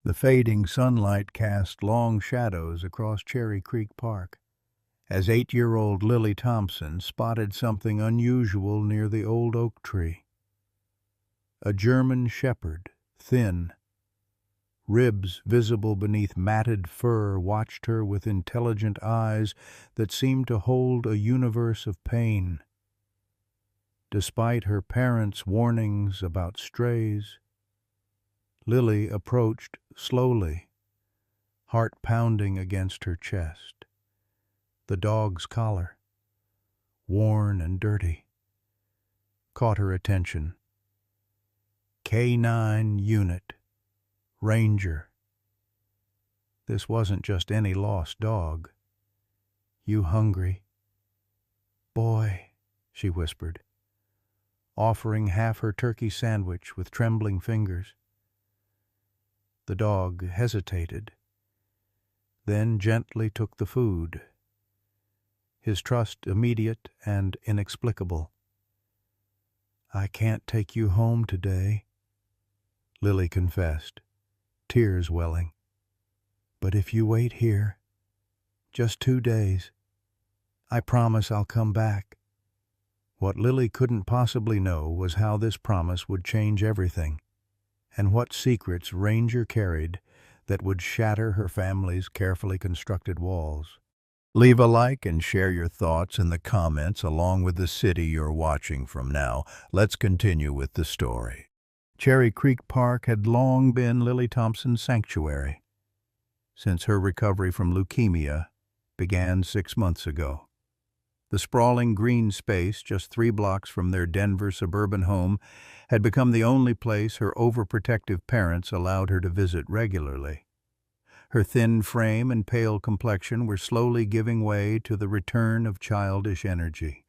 The fading sunlight cast long shadows across Cherry Creek Park, as 8-year-old Lily Thompson spotted something unusual near the old oak tree. A German shepherd, thin, ribs visible beneath matted fur, watched her with intelligent eyes that seemed to hold a universe of pain. Despite her parents' warnings about strays, Lily approached slowly, heart pounding against her chest. The dog's collar, worn and dirty, caught her attention. K9 Unit, Ranger. This wasn't just any lost dog. "You hungry?" "Boy," she whispered, offering half her turkey sandwich with trembling fingers. The dog hesitated, then gently took the food, his trust immediate and inexplicable. "I can't take you home today," Lily confessed, tears welling. "But if you wait here, just 2 days, I promise I'll come back." What Lily couldn't possibly know was how this promise would change everything, and what secrets Ranger carried that would shatter her family's carefully constructed walls. Leave a like and share your thoughts in the comments along with the city you're watching from now. Let's continue with the story. Cherry Creek Park had long been Lily Thompson's sanctuary, since her recovery from leukemia began 6 months ago. The sprawling green space just 3 blocks from their Denver suburban home had become the only place her overprotective parents allowed her to visit regularly. Her thin frame and pale complexion were slowly giving way to the return of childish energy,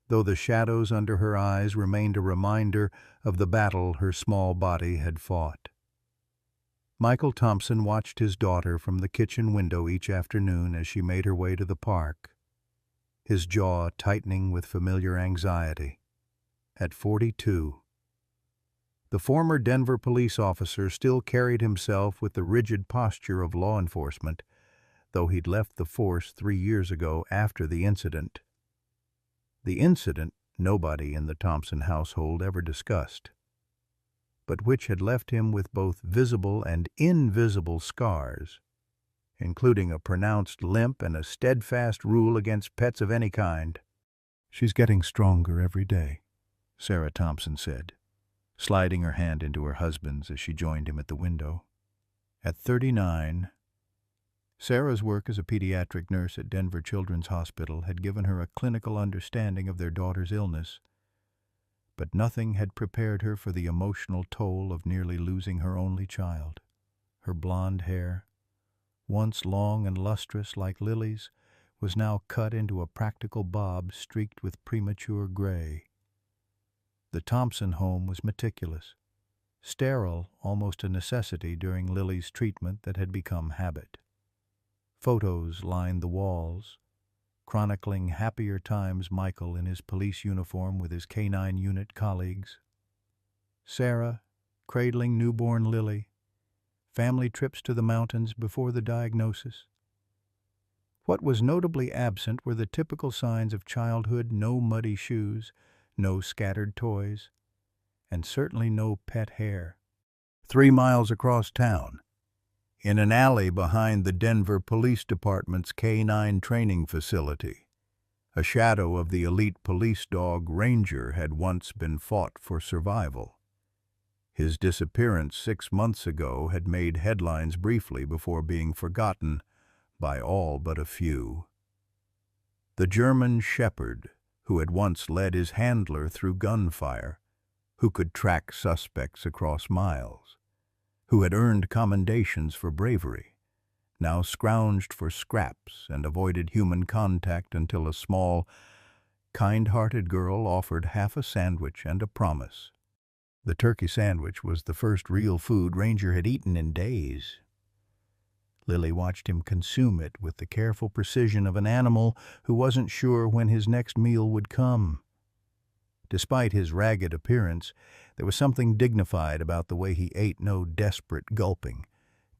though the shadows under her eyes remained a reminder of the battle her small body had fought. Michael Thompson watched his daughter from the kitchen window each afternoon as she made her way to the park, his jaw tightening with familiar anxiety. At 42, the former Denver police officer still carried himself with the rigid posture of law enforcement, though he'd left the force 3 years ago after the incident. The incident nobody in the Thompson household ever discussed, but which had left him with both visible and invisible scars, including a pronounced limp and a steadfast rule against pets of any kind. "She's getting stronger every day," Sarah Thompson said, sliding her hand into her husband's as she joined him at the window. At 39, Sarah's work as a pediatric nurse at Denver Children's Hospital had given her a clinical understanding of their daughter's illness, but nothing had prepared her for the emotional toll of nearly losing her only child. Her blonde hair, once long and lustrous like Lily's, was now cut into a practical bob streaked with premature gray. The Thompson home was meticulous, sterile almost a necessity during Lily's treatment that had become habit. Photos lined the walls, chronicling happier times Michael in his police uniform with his K9 unit colleagues, Sarah cradling newborn Lily, family trips to the mountains before the diagnosis. What was notably absent were the typical signs of childhood: no muddy shoes, no scattered toys, and certainly no pet hair. 3 miles across town, in an alley behind the Denver Police Department's K9 training facility, a shadow of the elite police dog Ranger had once been fought for survival. His disappearance 6 months ago had made headlines briefly before being forgotten by all but a few. The German shepherd, who had once led his handler through gunfire, who could track suspects across miles, who had earned commendations for bravery, now scrounged for scraps and avoided human contact until a small, kind-hearted girl offered half a sandwich and a promise. The turkey sandwich was the first real food Ranger had eaten in days. Lily watched him consume it with the careful precision of an animal who wasn't sure when his next meal would come. Despite his ragged appearance, there was something dignified about the way he ate, no desperate gulping,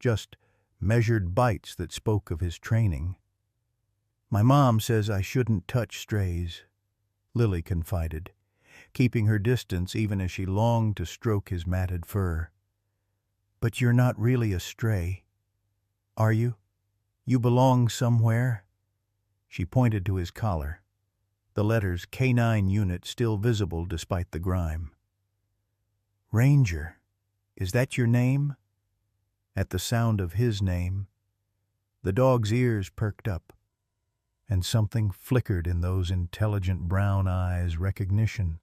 just measured bites that spoke of his training. "My mom says I shouldn't touch strays," Lily confided, keeping her distance even as she longed to stroke his matted fur. "But you're not really a stray, are you? You belong somewhere?" She pointed to his collar, the letters K9 Unit still visible despite the grime. "Ranger, is that your name?" At the sound of his name, the dog's ears perked up, and something flickered in those intelligent brown eyes, recognition,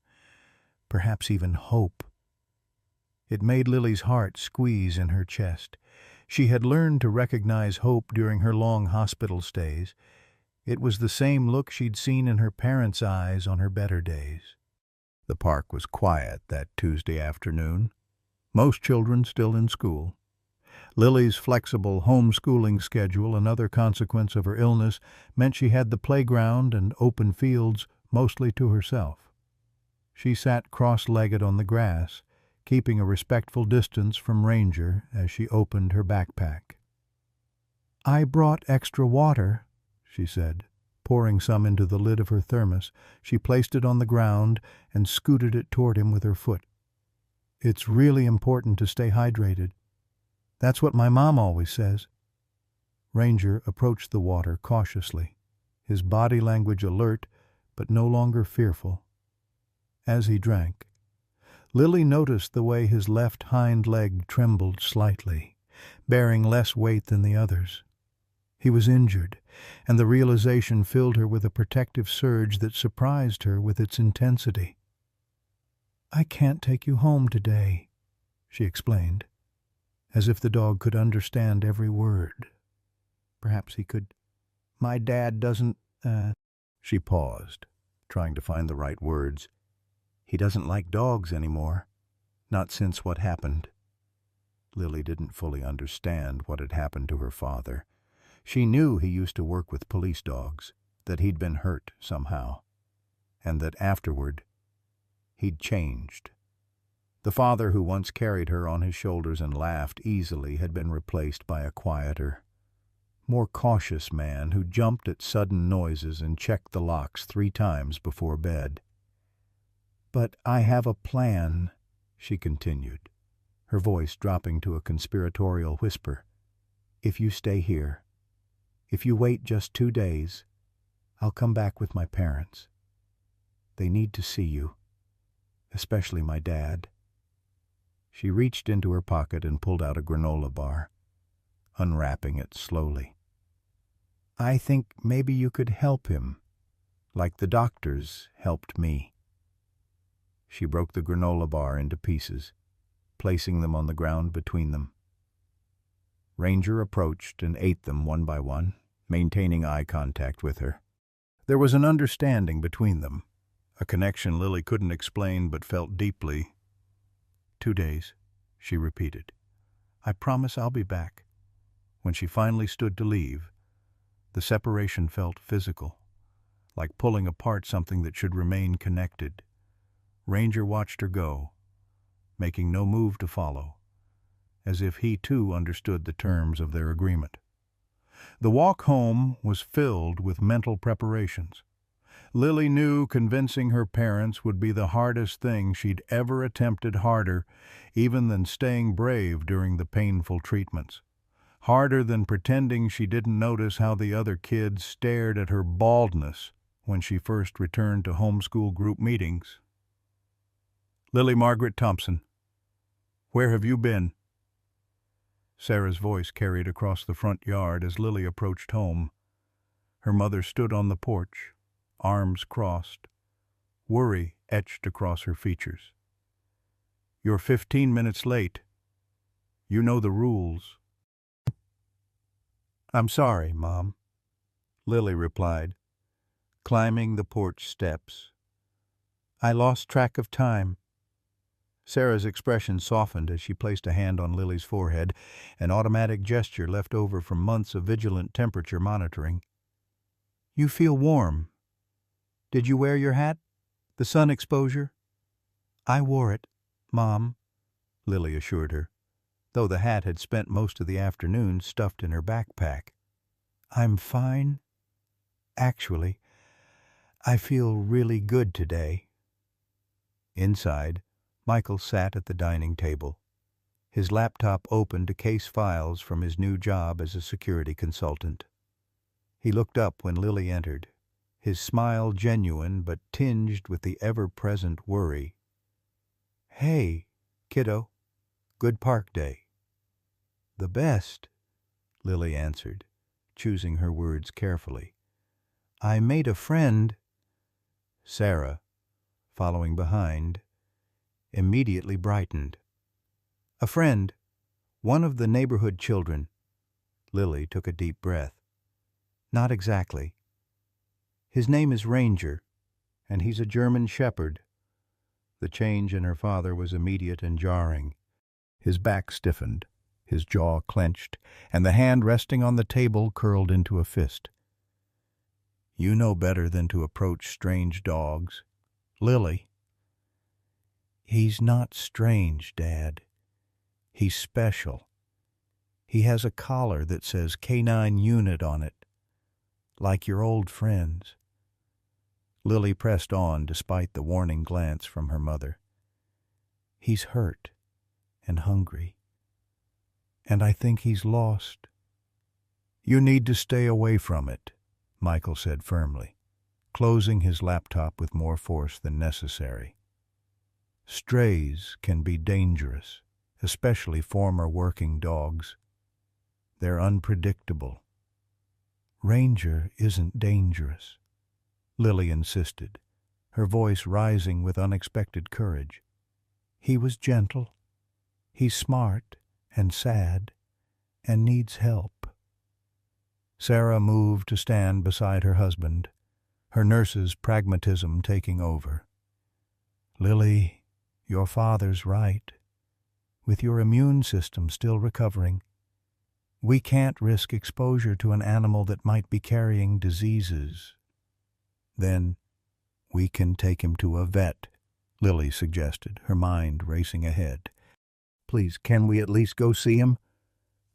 perhaps even hope. It made Lily's heart squeeze in her chest. She had learned to recognize hope during her long hospital stays. It was the same look she'd seen in her parents' eyes on her better days. The park was quiet that Tuesday afternoon, most children still in school. Lily's flexible homeschooling schedule, another consequence of her illness, meant she had the playground and open fields mostly to herself. She sat cross-legged on the grass, keeping a respectful distance from Ranger as she opened her backpack. "I brought extra water," she said. Pouring some into the lid of her thermos, she placed it on the ground and scooted it toward him with her foot. "It's really important to stay hydrated. That's what my mom always says." Ranger approached the water cautiously, his body language alert but no longer fearful. As he drank, Lily noticed the way his left hind leg trembled slightly, bearing less weight than the others. He was injured, and the realization filled her with a protective surge that surprised her with its intensity. "I can't take you home today," she explained, as if the dog could understand every word. Perhaps he could. "My dad doesn't, She paused, trying to find the right words. "He doesn't like dogs anymore. Not since what happened." Lily didn't fully understand what had happened to her father. She knew he used to work with police dogs, that he'd been hurt somehow, and that afterward he'd changed. The father who once carried her on his shoulders and laughed easily had been replaced by a quieter, more cautious man who jumped at sudden noises and checked the locks 3 times before bed. "But I have a plan," she continued, her voice dropping to a conspiratorial whisper. "If you stay here, if you wait just 2 days, I'll come back with my parents. They need to see you, especially my dad." She reached into her pocket and pulled out a granola bar, unwrapping it slowly. "I think maybe you could help him, like the doctors helped me." She broke the granola bar into pieces, placing them on the ground between them. Ranger approached and ate them one by one, maintaining eye contact with her. There was an understanding between them, a connection Lily couldn't explain but felt deeply. 2 days, she repeated. "I promise I'll be back." When she finally stood to leave, the separation felt physical, like pulling apart something that should remain connected. Ranger watched her go, making no move to follow, as if he too understood the terms of their agreement. The walk home was filled with mental preparations. Lily knew convincing her parents would be the hardest thing she'd ever attempted, harder even than staying brave during the painful treatments. Harder than pretending she didn't notice how the other kids stared at her baldness when she first returned to homeschool group meetings. "Lily Margaret Thompson, where have you been?" Sarah's voice carried across the front yard as Lily approached home. Her mother stood on the porch, arms crossed, worry etched across her features. "You're 15 minutes late. You know the rules." "I'm sorry, Mom," Lily replied, climbing the porch steps. "I lost track of time." Sarah's expression softened as she placed a hand on Lily's forehead, an automatic gesture left over from months of vigilant temperature monitoring. "You feel warm. Did you wear your hat? The sun exposure?" "I wore it, Mom," Lily assured her. though the hat had spent most of the afternoon stuffed in her backpack. "I'm fine. Actually, I feel really good today." Inside, Michael sat at the dining table, his laptop open to case files from his new job as a security consultant. He looked up when Lily entered, his smile genuine but tinged with the ever-present worry. "Hey, kiddo, good park day." "The best," Lily answered, choosing her words carefully. "I made a friend." Sarah, following behind, immediately brightened. "A friend, one of the neighborhood children." Lily took a deep breath. "Not exactly. His name is Ranger, and he's a German shepherd." The change in her father was immediate and jarring. His back stiffened, his jaw clenched, and the hand resting on the table curled into a fist. "You know better than to approach strange dogs." "Lily." "He's not strange, Dad. He's special. He has a collar that says Canine Unit on it, like your old friends." Lily pressed on despite the warning glance from her mother. "He's hurt and hungry, and I think he's lost." "You need to stay away from it," Michael said firmly, closing his laptop with more force than necessary. "Strays can be dangerous, especially former working dogs. They're unpredictable." "Ranger isn't dangerous," Lily insisted, her voice rising with unexpected courage. "He was gentle. He's smart and sad and needs help." Sarah moved to stand beside her husband, her nurse's pragmatism taking over. "Lily, your father's right. With your immune system still recovering, we can't risk exposure to an animal that might be carrying diseases." "Then we can take him to a vet," Lily suggested, her mind racing ahead. "Please, can we at least go see him?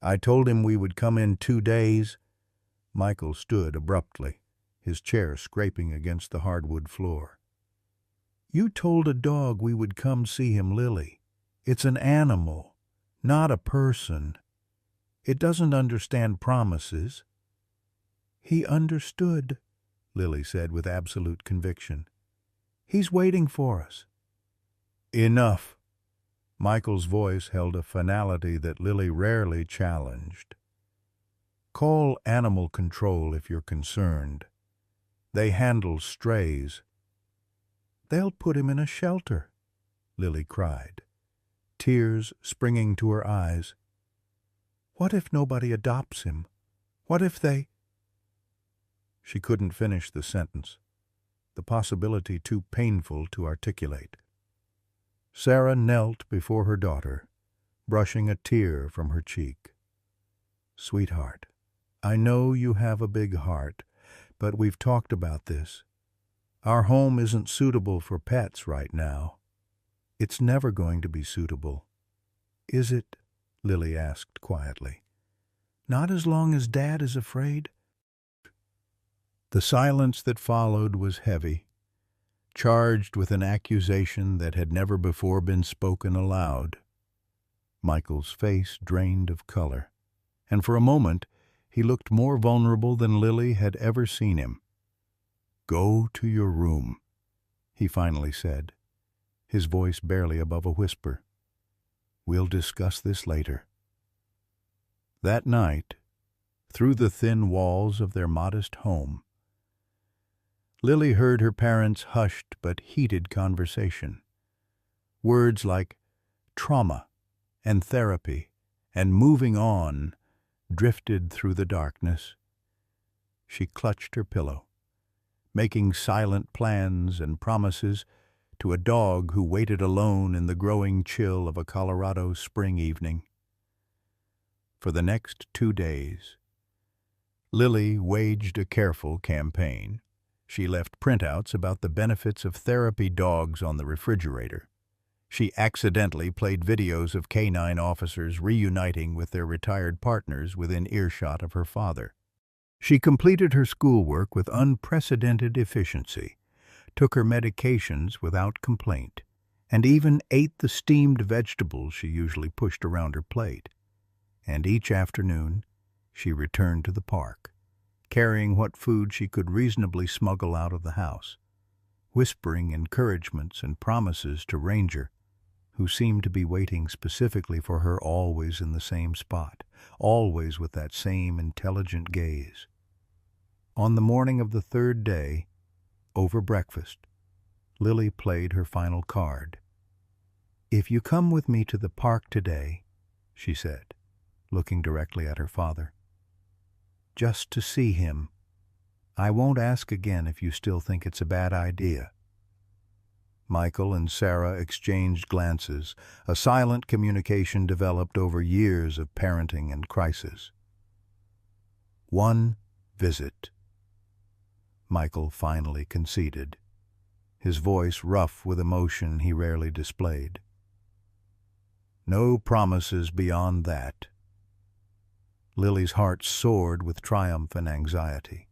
I told him we would come in 2 days." Michael stood abruptly, his chair scraping against the hardwood floor. "You told a dog we would come see him, Lily. It's an animal, not a person. It doesn't understand promises." "He understood," Lily said with absolute conviction. "He's waiting for us." "Enough." Michael's voice held a finality that Lily rarely challenged. "Call animal control if you're concerned. They handle strays." "They'll put him in a shelter," Lily cried, tears springing to her eyes. "What if nobody adopts him? What if they—" She couldn't finish the sentence, the possibility too painful to articulate. Sarah knelt before her daughter, brushing a tear from her cheek. "Sweetheart, I know you have a big heart, but we've talked about this. Our home isn't suitable for pets right now. It's never going to be suitable." "Is it?" Lily asked quietly. "Not as long as Dad is afraid?" The silence that followed was heavy, charged with an accusation that had never before been spoken aloud. Michael's face drained of color, and for a moment he looked more vulnerable than Lily had ever seen him. "Go to your room," he finally said, his voice barely above a whisper. "We'll discuss this later." That night, through the thin walls of their modest home, Lily heard her parents' hushed but heated conversation. Words like trauma and therapy and moving on drifted through the darkness. She clutched her pillow, making silent plans and promises to a dog who waited alone in the growing chill of a Colorado spring evening. For the next 2 days, Lily waged a careful campaign. She left printouts about the benefits of therapy dogs on the refrigerator. She accidentally played videos of canine officers reuniting with their retired partners within earshot of her father. She completed her schoolwork with unprecedented efficiency, took her medications without complaint, and even ate the steamed vegetables she usually pushed around her plate. And each afternoon, she returned to the park, carrying what food she could reasonably smuggle out of the house, whispering encouragements and promises to Ranger, who seemed to be waiting specifically for her, always in the same spot, always with that same intelligent gaze. On the morning of the third day, over breakfast, Lily played her final card. "If you come with me to the park today," she said, looking directly at her father, "just to see him, I won't ask again if you still think it's a bad idea." Michael and Sarah exchanged glances, a silent communication developed over years of parenting and crisis. "One visit," Michael finally conceded, his voice rough with emotion he rarely displayed. "No promises beyond that." Lily's heart soared with triumph and anxiety.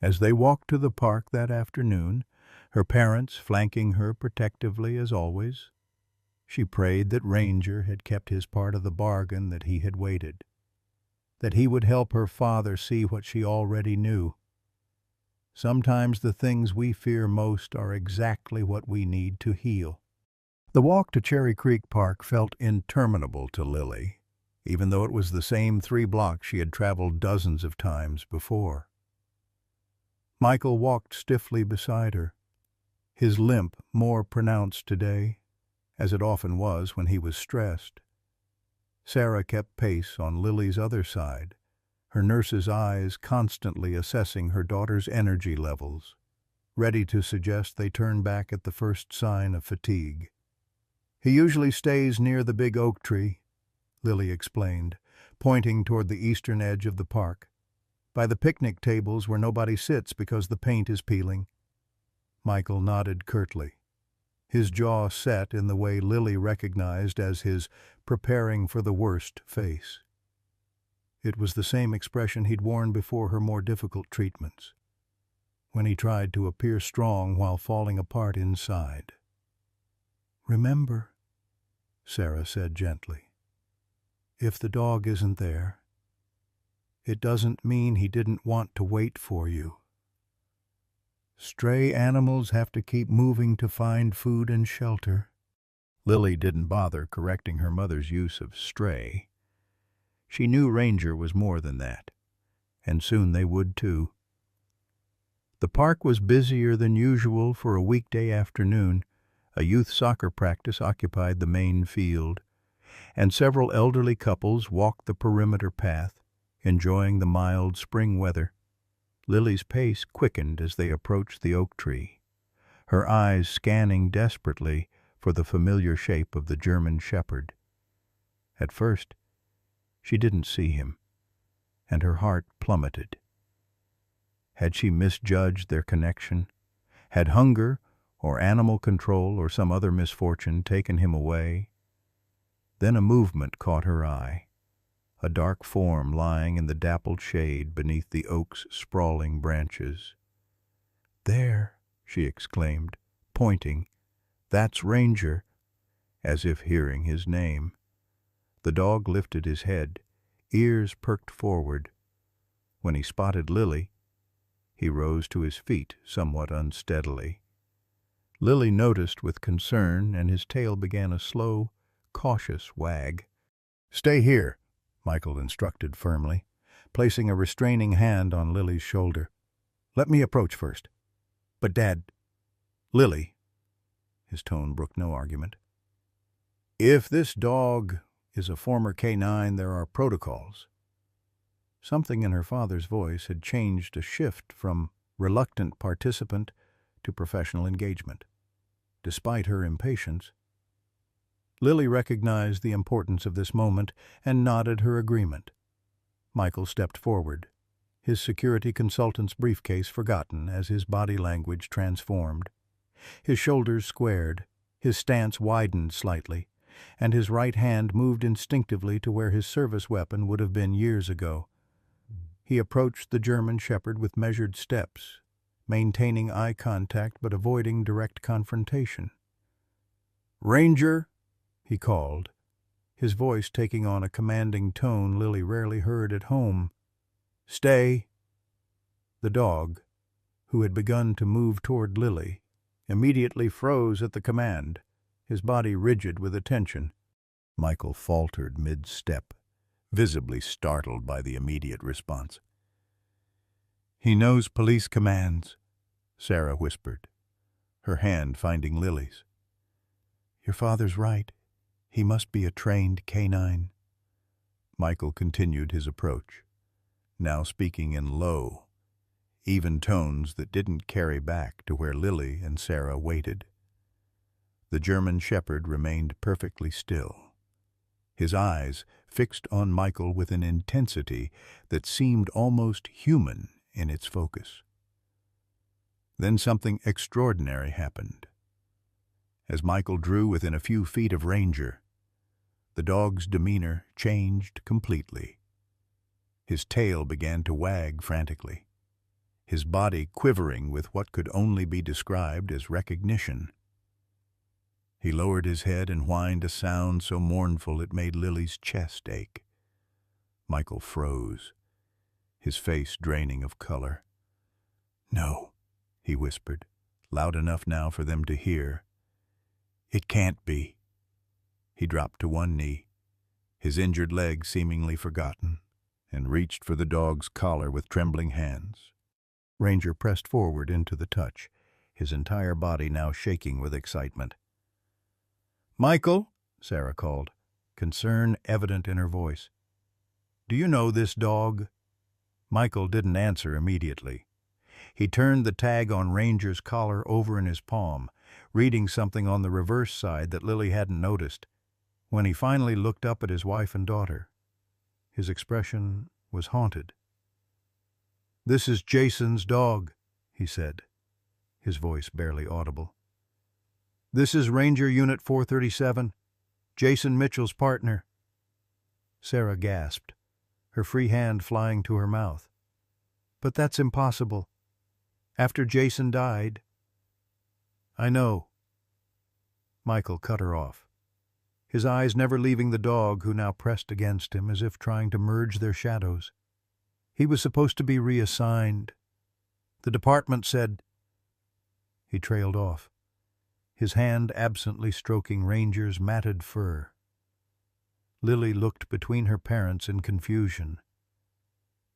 As they walked to the park that afternoon, her parents flanking her protectively as always, she prayed that Ranger had kept his part of the bargain, that he had waited, that he would help her father see what she already knew. Sometimes the things we fear most are exactly what we need to heal. The walk to Cherry Creek Park felt interminable to Lily, even though it was the same 3 blocks she had traveled dozens of times before. Michael walked stiffly beside her, his limp more pronounced today, as it often was when he was stressed. Sarah kept pace on Lily's other side, her nurse's eyes constantly assessing her daughter's energy levels, ready to suggest they turn back at the first sign of fatigue. "He usually stays near the big oak tree," Lily explained, pointing toward the eastern edge of the park, "by the picnic tables where nobody sits because the paint is peeling." Michael nodded curtly, his jaw set in the way Lily recognized as his preparing for the worst face. It was the same expression he'd worn before her more difficult treatments, when he tried to appear strong while falling apart inside. "Remember," Sarah said gently, "if the dog isn't there, it doesn't mean he didn't want to wait for you. Stray animals have to keep moving to find food and shelter." Lily didn't bother correcting her mother's use of stray. She knew Ranger was more than that, and soon they would too. The park was busier than usual for a weekday afternoon. A youth soccer practice occupied the main field, and several elderly couples walked the perimeter path, enjoying the mild spring weather. Lily's pace quickened as they approached the oak tree, her eyes scanning desperately for the familiar shape of the German shepherd. At first, she didn't see him, and her heart plummeted. Had she misjudged their connection? Had hunger, or animal control, or some other misfortune taken him away? Then a movement caught her eye, a dark form lying in the dappled shade beneath the oak's sprawling branches. "There," she exclaimed, pointing, "that's Ranger," as if hearing his name. The dog lifted his head, ears perked forward. When he spotted Lily, he rose to his feet somewhat unsteadily. Lily noticed with concern, and his tail began a slow, cautious wag. "Stay here," Michael instructed firmly, placing a restraining hand on Lily's shoulder. "Let me approach first." "But Dad—" "Lily," his tone brooked no argument, "if this dog is a former K9, there are protocols." Something in her father's voice had changed, a shift from reluctant participant to professional engagement. Despite her impatience, Lily recognized the importance of this moment and nodded her agreement. Michael stepped forward, his security consultant's briefcase forgotten as his body language transformed. His shoulders squared, His stance widened slightly, and his right hand moved instinctively to where his service weapon would have been years ago. He approached the German shepherd with measured steps, maintaining eye contact but avoiding direct confrontation. "Ranger," he called, his voice taking on a commanding tone Lily rarely heard at home. "Stay." The dog, who had begun to move toward Lily, immediately froze at the command, his body rigid with attention. Michael faltered mid-step, visibly startled by the immediate response. "He knows police commands," Sarah whispered, her hand finding Lily's. "Your father's right. He must be a trained canine." Michael continued his approach, now speaking in low, even tones that didn't carry back to where Lily and Sarah waited. The German shepherd remained perfectly still, his eyes fixed on Michael with an intensity that seemed almost human in its focus. Then something extraordinary happened. As Michael drew within a few feet of Ranger, the dog's demeanor changed completely. His tail began to wag frantically, his body quivering with what could only be described as recognition. He lowered his head and whined a sound so mournful it made Lily's chest ache. Michael froze, his face draining of color. "No," he whispered, loud enough now for them to hear. "It can't be." He dropped to one knee, his injured leg seemingly forgotten, and reached for the dog's collar with trembling hands. Ranger pressed forward into the touch, his entire body now shaking with excitement. "Michael," Sarah called, concern evident in her voice. "Do you know this dog?" Michael didn't answer immediately. He turned the tag on Ranger's collar over in his palm, reading something on the reverse side that Lily hadn't noticed. When he finally looked up at his wife and daughter, his expression was haunted. "This is Jason's dog," he said, his voice barely audible. "This is Ranger Unit 437, Jason Mitchell's partner." Sarah gasped, her free hand flying to her mouth. "But that's impossible. After Jason died—" "I know." Michael cut her off, his eyes never leaving the dog who now pressed against him as if trying to merge their shadows. "He was supposed to be reassigned. The department said—" He trailed off, his hand absently stroking Ranger's matted fur. Lily looked between her parents in confusion.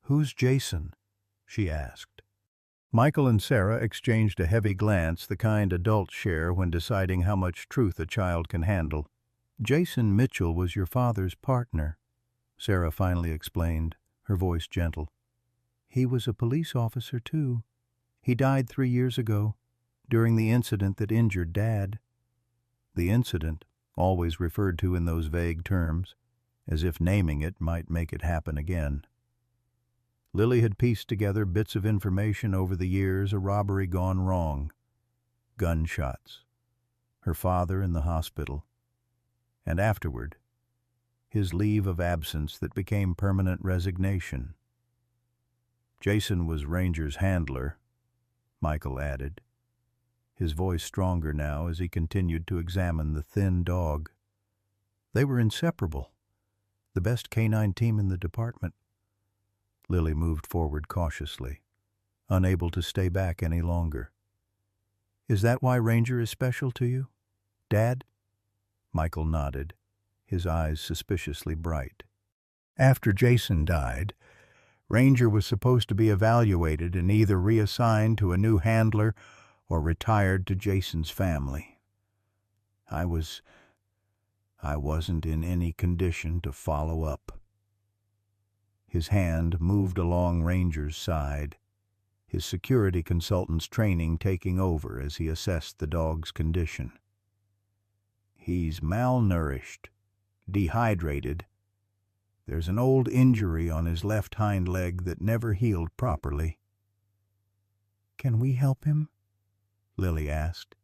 "Who's Jason?" she asked. Michael and Sarah exchanged a heavy glance, the kind adults share when deciding how much truth a child can handle. "Jason Mitchell was your father's partner," Sarah finally explained, her voice gentle. "He was a police officer, too. He died 3 years ago, during the incident that injured Dad." The incident, always referred to in those vague terms, as if naming it might make it happen again. Lily had pieced together bits of information over the years, a robbery gone wrong, gunshots, her father in the hospital, and afterward, his leave of absence that became permanent resignation. Jason was Ranger's handler, Michael added, his voice stronger now as he continued to examine the thin dog. They were inseparable, the best canine team in the department. Lily moved forward cautiously, unable to stay back any longer. "Is that why Ranger is special to you, Dad?" Michael nodded, his eyes suspiciously bright. "After Jason died, Ranger was supposed to be evaluated and either reassigned to a new handler or retired to Jason's family. I wasn't in any condition to follow up." His hand moved along Ranger's side, his security consultant's training taking over as he assessed the dog's condition. "He's malnourished, dehydrated. There's an old injury on his left hind leg that never healed properly." "Can we help him?" Lily asked.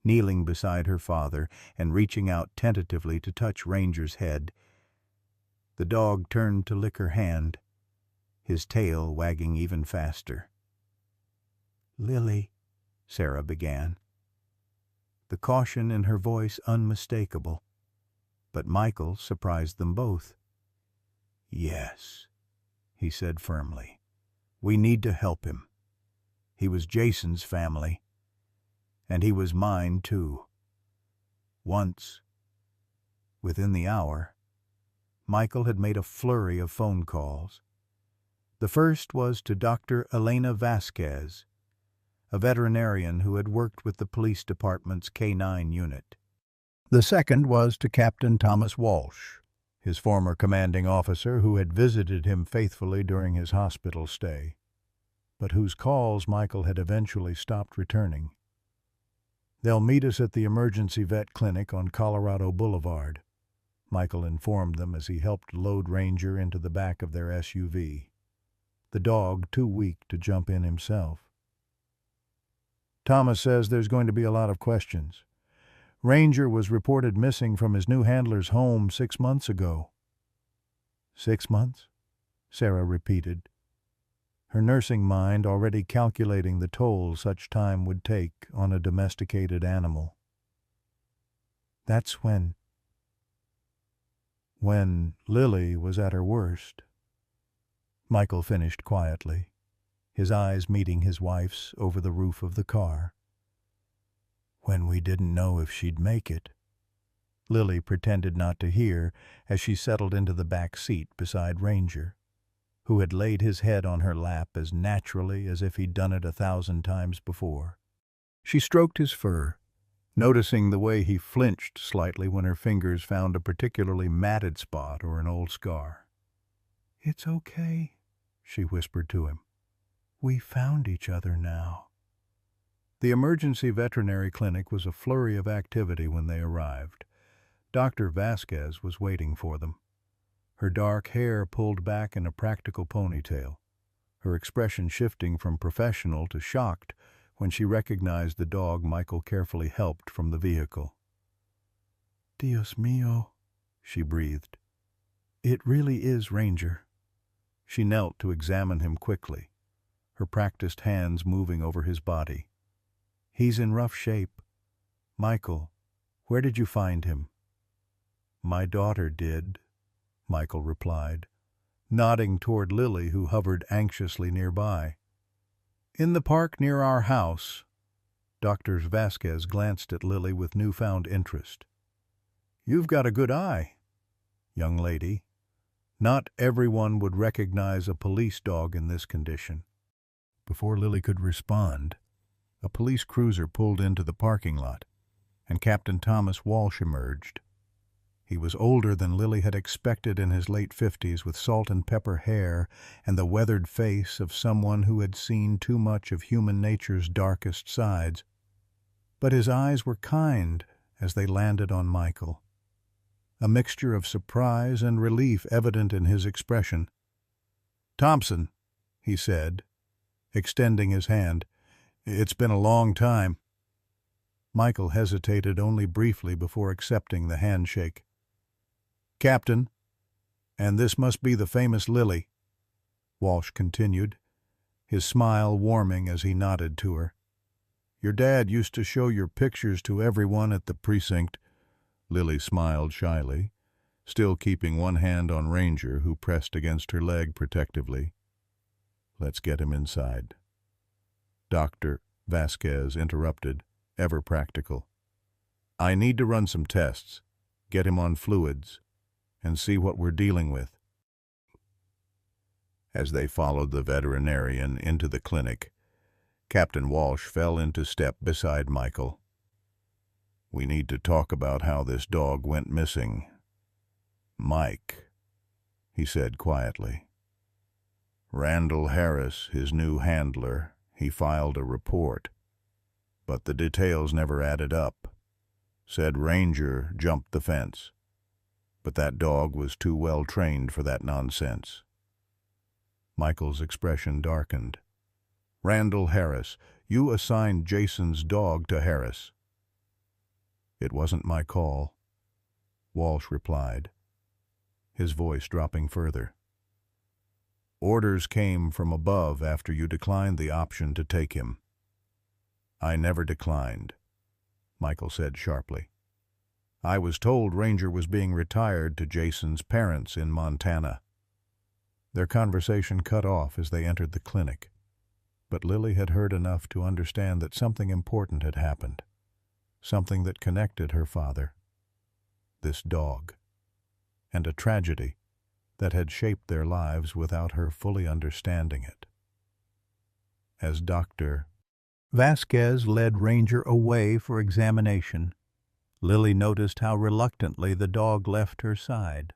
kneeling beside her father and reaching out tentatively to touch Ranger's head. The dog turned to lick her hand, his tail wagging even faster. "Lily," Sarah began, the caution in her voice unmistakable, but Michael surprised them both. "Yes," he said firmly. "We need to help him. He was Jason's family, and he was mine too. Once." Within the hour, Michael had made a flurry of phone calls. The first was to Dr. Elena Vasquez, a veterinarian who had worked with the police department's K-9 unit. The second was to Captain Thomas Walsh, his former commanding officer who had visited him faithfully during his hospital stay, but whose calls Michael had eventually stopped returning. "They'll meet us at the emergency vet clinic on Colorado Boulevard," Michael informed them as he helped load Ranger into the back of their SUV, the dog too weak to jump in himself. "Thomas says there's going to be a lot of questions. Ranger was reported missing from his new handler's home 6 months ago." "6 months?" Sarah repeated, her nursing mind already calculating the toll such time would take on a domesticated animal. "That's when Lily was at her worst," Michael finished quietly, his eyes meeting his wife's over the roof of the car. "When we didn't know if she'd make it." Lily pretended not to hear as she settled into the back seat beside Ranger, who had laid his head on her lap as naturally as if he'd done it 1,000 times before. She stroked his fur, noticing the way he flinched slightly when her fingers found a particularly matted spot or an old scar. "It's okay," she whispered to him. "We found each other now." The emergency veterinary clinic was a flurry of activity when they arrived. Dr. Vasquez was waiting for them, her dark hair pulled back in a practical ponytail, her expression shifting from professional to shocked when she recognized the dog Michael carefully helped from the vehicle. "Dios mío," she breathed. "It really is Ranger." She knelt to examine him quickly, her practiced hands moving over his body. "He's in rough shape. Michael, where did you find him?" "My daughter did," Michael replied, nodding toward Lily, who hovered anxiously nearby. "In the park near our house." Dr. Vasquez glanced at Lily with newfound interest. "You've got a good eye, young lady. Not everyone would recognize a police dog in this condition." Before Lily could respond, a police cruiser pulled into the parking lot, and Captain Thomas Walsh emerged. He was older than Lily had expected, in his late 50s, with salt and pepper hair and the weathered face of someone who had seen too much of human nature's darkest sides. But his eyes were kind as they landed on Michael, a mixture of surprise and relief evident in his expression. "Thompson," he said, extending his hand. "It's been a long time." Michael hesitated only briefly before accepting the handshake. "Captain, and this must be the famous Lily," Walsh continued, his smile warming as he nodded to her. "Your dad used to show your pictures to everyone at the precinct." Lily smiled shyly, still keeping one hand on Ranger, who pressed against her leg protectively. "Let's get him inside." Dr. Vasquez interrupted, ever practical. "I need to run some tests, get him on fluids, and see what we're dealing with." As they followed the veterinarian into the clinic, Captain Walsh fell into step beside Michael. "We need to talk about how this dog went missing. Mike," he said quietly. "Randall Harris, his new handler, he filed a report, but the details never added up. Said Ranger jumped the fence, but that dog was too well trained for that nonsense." Michael's expression darkened. "Randall Harris, you assigned Jason's dog to Harris." "It wasn't my call," Walsh replied, his voice dropping further. "Orders came from above after you declined the option to take him." "I never declined," Michael said sharply. "I was told Ranger was being retired to Jason's parents in Montana." Their conversation cut off as they entered the clinic, but Lily had heard enough to understand that something important had happened, something that connected her father, this dog, and a tragedy that had shaped their lives without her fully understanding it. As Dr. Vasquez led Ranger away for examination, Lily noticed how reluctantly the dog left her side,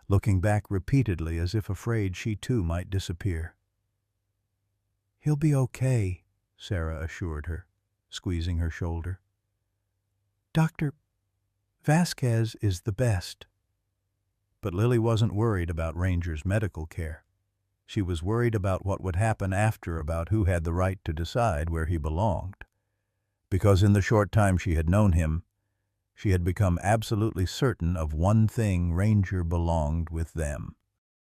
looking back repeatedly as if afraid she too might disappear. "He'll be okay," Sarah assured her, squeezing her shoulder. "Dr. Vasquez is the best." But Lily wasn't worried about Ranger's medical care. She was worried about what would happen after, about who had the right to decide where he belonged. Because in the short time she had known him, she had become absolutely certain of one thing: Ranger belonged with them.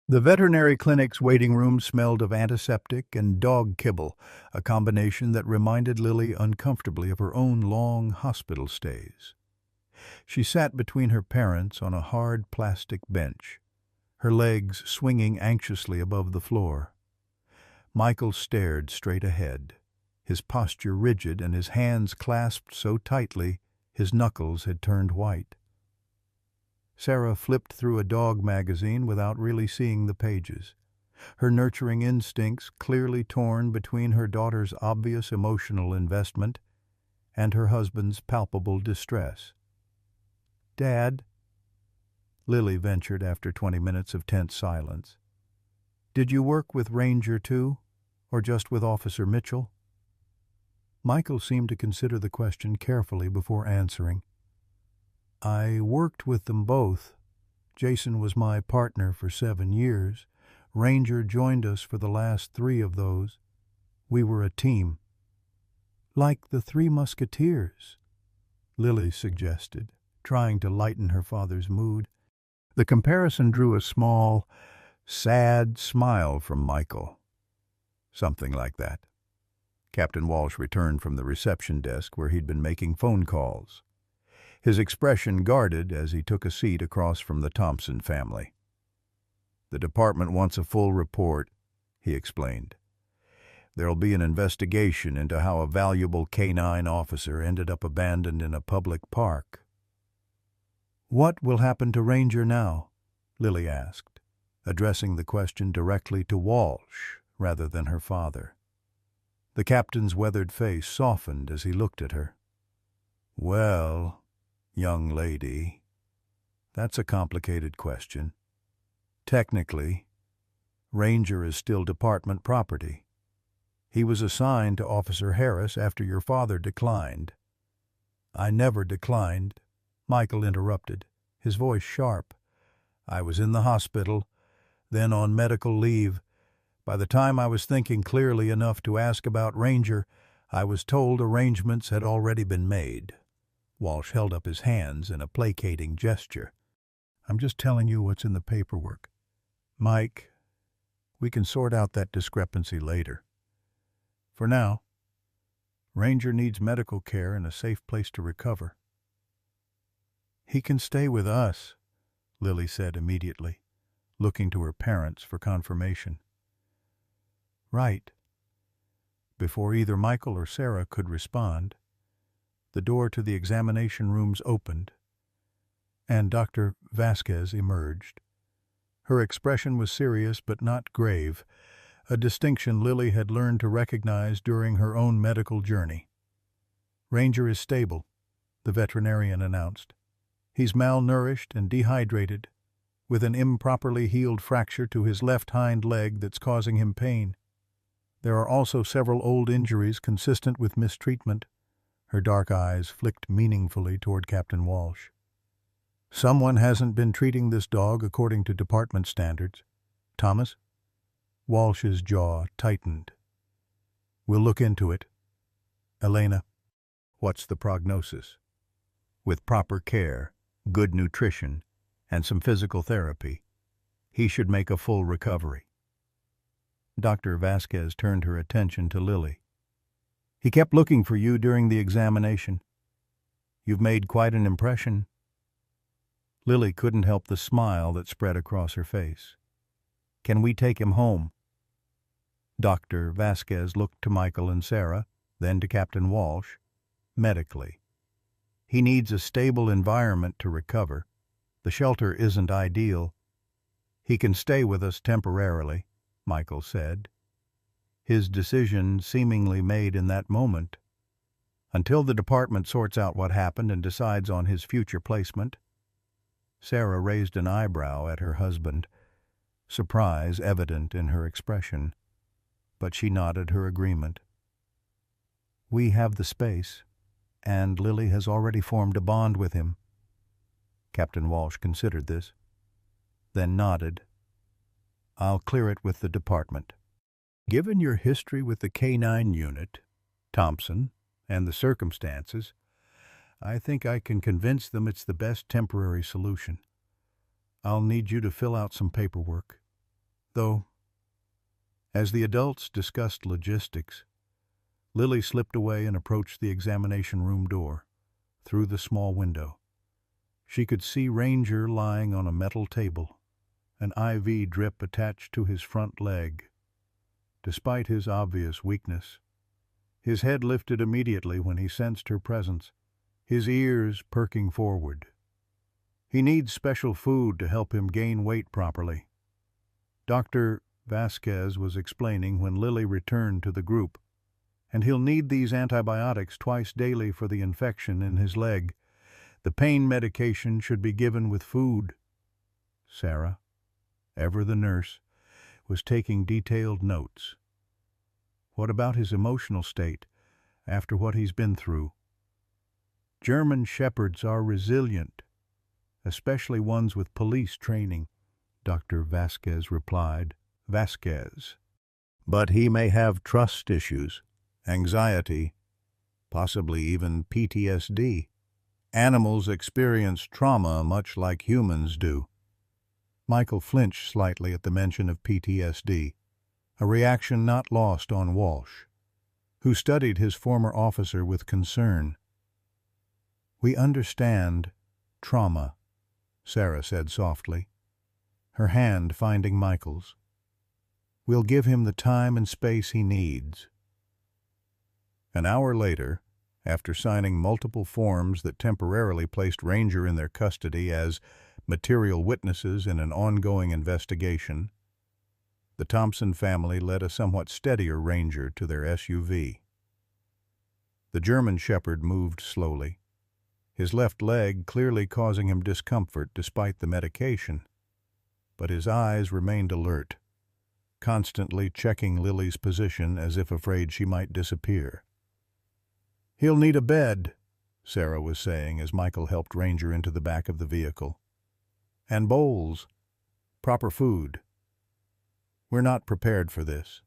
The veterinary clinic's waiting room smelled of antiseptic and dog kibble, a combination that reminded Lily uncomfortably of her own long hospital stays. She sat between her parents on a hard plastic bench, her legs swinging anxiously above the floor. Michael stared straight ahead, his posture rigid and his hands clasped so tightly his knuckles had turned white. Sarah flipped through a dog magazine without really seeing the pages, her nurturing instincts clearly torn between her daughter's obvious emotional investment and her husband's palpable distress. "Dad," Lily ventured after 20 minutes of tense silence, "did you work with Ranger too, or just with Officer Mitchell?" Michael seemed to consider the question carefully before answering. "I worked with them both. Jason was my partner for 7 years. Ranger joined us for the last 3 of those. We were a team." "Like the Three Musketeers," Lily suggested, trying to lighten her father's mood. The comparison drew a small, sad smile from Michael. "Something like that." Captain Walsh returned from the reception desk where he'd been making phone calls, his expression guarded as he took a seat across from the Thompson family. "The department wants a full report," he explained. "There'll be an investigation into how a valuable K-9 officer ended up abandoned in a public park." "What will happen to Ranger now?" Lily asked, addressing the question directly to Walsh rather than her father. The captain's weathered face softened as he looked at her. "Well, young lady, that's a complicated question. Technically, Ranger is still department property. He was assigned to Officer Harris after your father declined." "I never declined," Michael interrupted, his voice sharp. "I was in the hospital, then on medical leave. By the time I was thinking clearly enough to ask about Ranger, I was told arrangements had already been made." Walsh held up his hands in a placating gesture. "I'm just telling you what's in the paperwork. Mike, we can sort out that discrepancy later. For now, Ranger needs medical care and a safe place to recover." "He can stay with us," Lily said immediately, looking to her parents for confirmation. "Right." Before either Michael or Sarah could respond, the door to the examination rooms opened, and Dr. Vasquez emerged. Her expression was serious but not grave, a distinction Lily had learned to recognize during her own medical journey. "Ranger is stable," the veterinarian announced. "He's malnourished and dehydrated, with an improperly healed fracture to his left hind leg that's causing him pain. There are also several old injuries consistent with mistreatment." Her dark eyes flicked meaningfully toward Captain Walsh. "Someone hasn't been treating this dog according to department standards. Thomas?" Walsh's jaw tightened. "We'll look into it. Elena, what's the prognosis?" With proper care, good nutrition, and some physical therapy, he should make a full recovery. Dr. Vasquez turned her attention to Lily. He kept looking for you during the examination. You've made quite an impression. Lily couldn't help the smile that spread across her face. Can we take him home? Dr. Vasquez looked to Michael and Sarah, then to Captain Walsh. Medically. He needs a stable environment to recover. The shelter isn't ideal. He can stay with us temporarily, Michael said. His decision seemingly made in that moment. Until the department sorts out what happened and decides on his future placement. Sarah raised an eyebrow at her husband, surprise evident in her expression, but she nodded her agreement. We have the space, and Lily has already formed a bond with him. Captain Walsh considered this, then nodded. I'll clear it with the department. Given your history with the K-9 unit, Thompson, and the circumstances, I think I can convince them it's the best temporary solution. I'll need you to fill out some paperwork. Though, as the adults discussed logistics, Lily slipped away and approached the examination room door, through the small window. She could see Ranger lying on a metal table, an IV drip attached to his front leg. Despite his obvious weakness, his head lifted immediately when he sensed her presence, his ears perking forward. He needs special food to help him gain weight properly. Dr. Vasquez was explaining when Lily returned to the group, and he'll need these antibiotics twice daily for the infection in his leg. The pain medication should be given with food. Sarah, ever the nurse, was taking detailed notes. What about his emotional state after what he's been through? German shepherds are resilient, especially ones with police training, Dr. Vasquez replied. Vasquez. But he may have trust issues, anxiety, possibly even PTSD. Animals experience trauma much like humans do. Michael flinched slightly at the mention of PTSD, a reaction not lost on Walsh, who studied his former officer with concern. We understand trauma, Sarah said softly, her hand finding Michael's. We'll give him the time and space he needs. An hour later, after signing multiple forms that temporarily placed Ranger in their custody as material witnesses in an ongoing investigation, the Thompson family led a somewhat steadier Ranger to their SUV. The German shepherd moved slowly, his left leg clearly causing him discomfort despite the medication, but his eyes remained alert, constantly checking Lily's position as if afraid she might disappear. He'll need a bed, Sarah was saying as Michael helped Ranger into the back of the vehicle. And bowls, proper food. We're not prepared for this.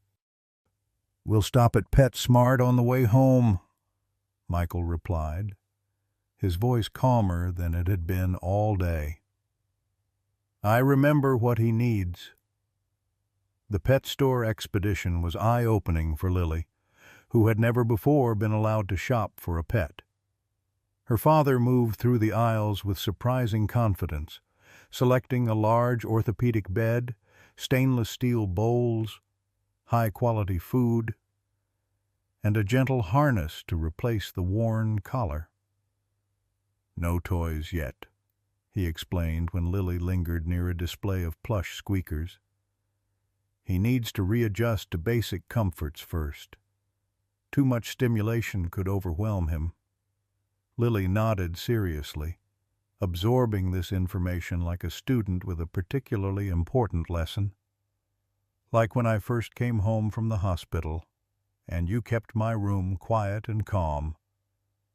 We'll stop at PetSmart on the way home, Michael replied, his voice calmer than it had been all day. I remember what he needs. The pet store expedition was eye-opening for Lily, who had never before been allowed to shop for a pet. Her father moved through the aisles with surprising confidence, selecting a large orthopedic bed, stainless steel bowls, high-quality food, and a gentle harness to replace the worn collar. No toys yet, he explained when Lily lingered near a display of plush squeakers. He needs to readjust to basic comforts first. Too much stimulation could overwhelm him. Lily nodded seriously, absorbing this information like a student with a particularly important lesson. Like when I first came home from the hospital, and you kept my room quiet and calm.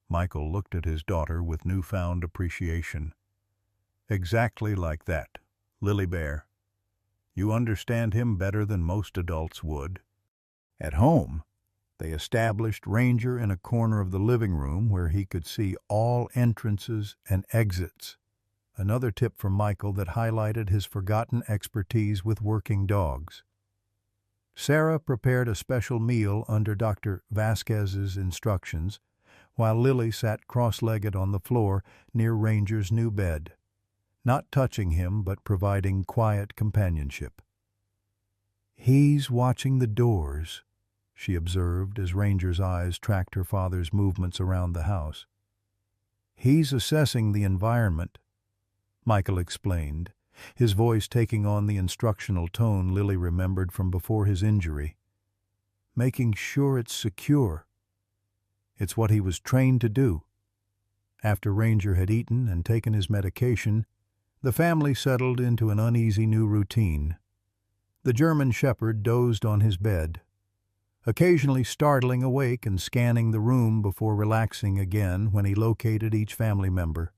Michael looked at his daughter with newfound appreciation. Exactly like that, Lily Bear. You understand him better than most adults would. At home, They established Ranger in a corner of the living room where he could see all entrances and exits. Another tip from Michael that highlighted his forgotten expertise with working dogs. Sarah prepared a special meal under Dr. Vasquez's instructions, while Lily sat cross-legged on the floor near Ranger's new bed, not touching him but providing quiet companionship. "He's watching the doors," she observed as Ranger's eyes tracked her father's movements around the house. "He's assessing the environment," Michael explained, his voice taking on the instructional tone Lily remembered from before his injury. "Making sure it's secure. It's what he was trained to do." After Ranger had eaten and taken his medication, the family settled into an uneasy new routine. The German Shepherd dozed on his bed, occasionally startling awake and scanning the room before relaxing again when he located each family member.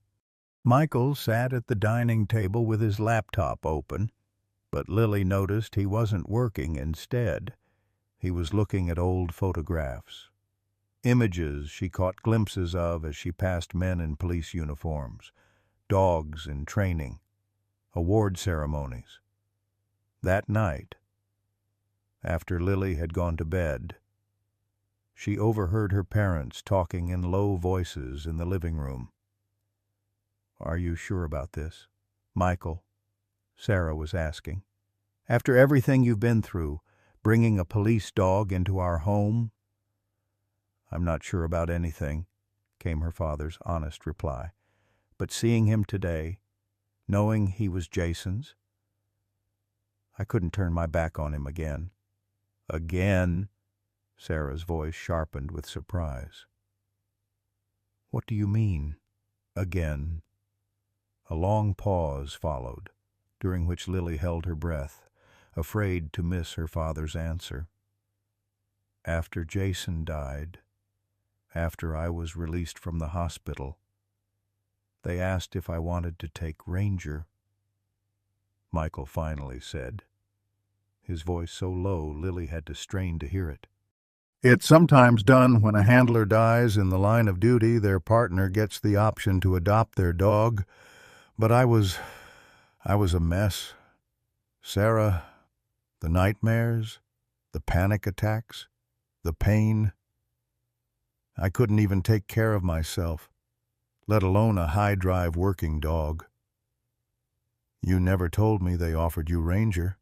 Michael sat at the dining table with his laptop open, but Lily noticed he wasn't working. Instead, he was looking at old photographs. Images she caught glimpses of as she passed men in police uniforms, dogs in training, award ceremonies. That night, after Lily had gone to bed, she overheard her parents talking in low voices in the living room. "Are you sure about this, Michael?" Sarah was asking. "After everything you've been through, bringing a police dog into our home?" "I'm not sure about anything," came her father's honest reply. "But seeing him today, knowing he was Jason's, I couldn't turn my back on him again." "Again?" Sarah's voice sharpened with surprise. "What do you mean, again?" A long pause followed, during which Lily held her breath, afraid to miss her father's answer. "After Jason died, after I was released from the hospital, they asked if I wanted to take Ranger," Michael finally said, his voice so low Lily had to strain to hear it. "It's sometimes done when a handler dies in the line of duty. Their partner gets the option to adopt their dog. But I was a mess. Sarah, the nightmares, the panic attacks, the pain. I couldn't even take care of myself, let alone a high-drive working dog." "You never told me they offered you Ranger."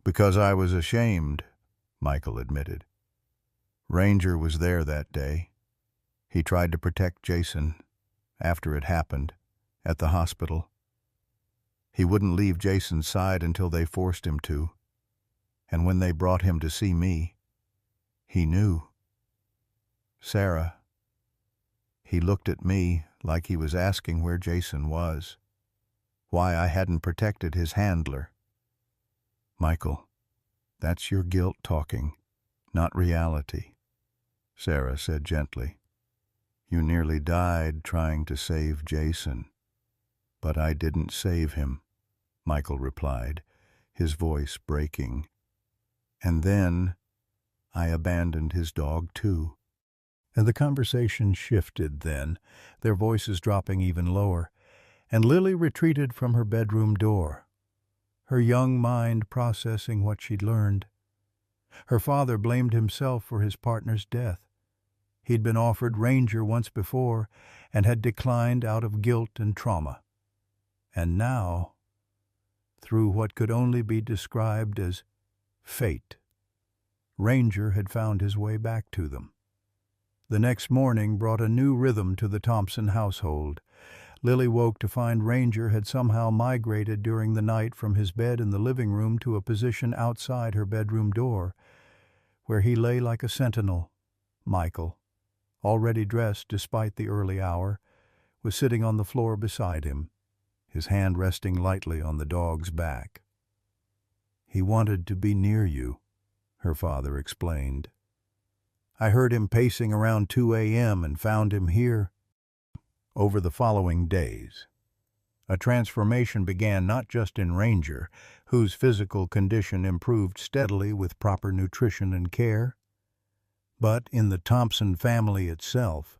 "Because I was ashamed," Michael admitted. "Ranger was there that day. He tried to protect Jason after it happened at the hospital. He wouldn't leave Jason's side until they forced him to. And when they brought him to see me, he knew. Sarah, he looked at me like he was asking where Jason was, why I hadn't protected his handler." "Michael, that's your guilt talking, not reality," Sarah said gently. "You nearly died trying to save Jason." "But I didn't save him," Michael replied, his voice breaking. "And then I abandoned his dog too." And the conversation shifted then, their voices dropping even lower, and Lily retreated from her bedroom door, her young mind processing what she'd learned. Her father blamed himself for his partner's death. He'd been offered Ranger once before and had declined out of guilt and trauma. And now, through what could only be described as fate, Ranger had found his way back to them. The next morning brought a new rhythm to the Thompson household. Lily woke to find Ranger had somehow migrated during the night from his bed in the living room to a position outside her bedroom door, where he lay like a sentinel. Michael, already dressed despite the early hour, was sitting on the floor beside him, his hand resting lightly on the dog's back. "He wanted to be near you," her father explained. "I heard him pacing around 2 a.m. and found him here." Over the following days, a transformation began not just in Ranger, whose physical condition improved steadily with proper nutrition and care, But in the Thompson family itself,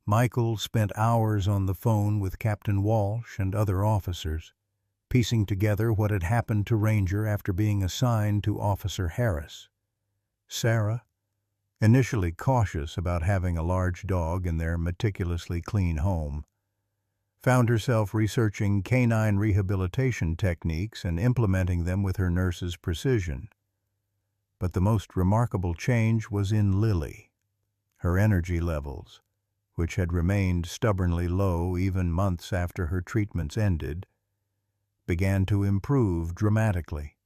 Michael spent hours on the phone with Captain Walsh and other officers, piecing together what had happened to Ranger after being assigned to Officer Harris. Sarah, initially cautious about having a large dog in their meticulously clean home, found herself researching canine rehabilitation techniques and implementing them with her nurse's precision. But the most remarkable change was in Lily. Her energy levels, which had remained stubbornly low even months after her treatments ended, began to improve dramatically.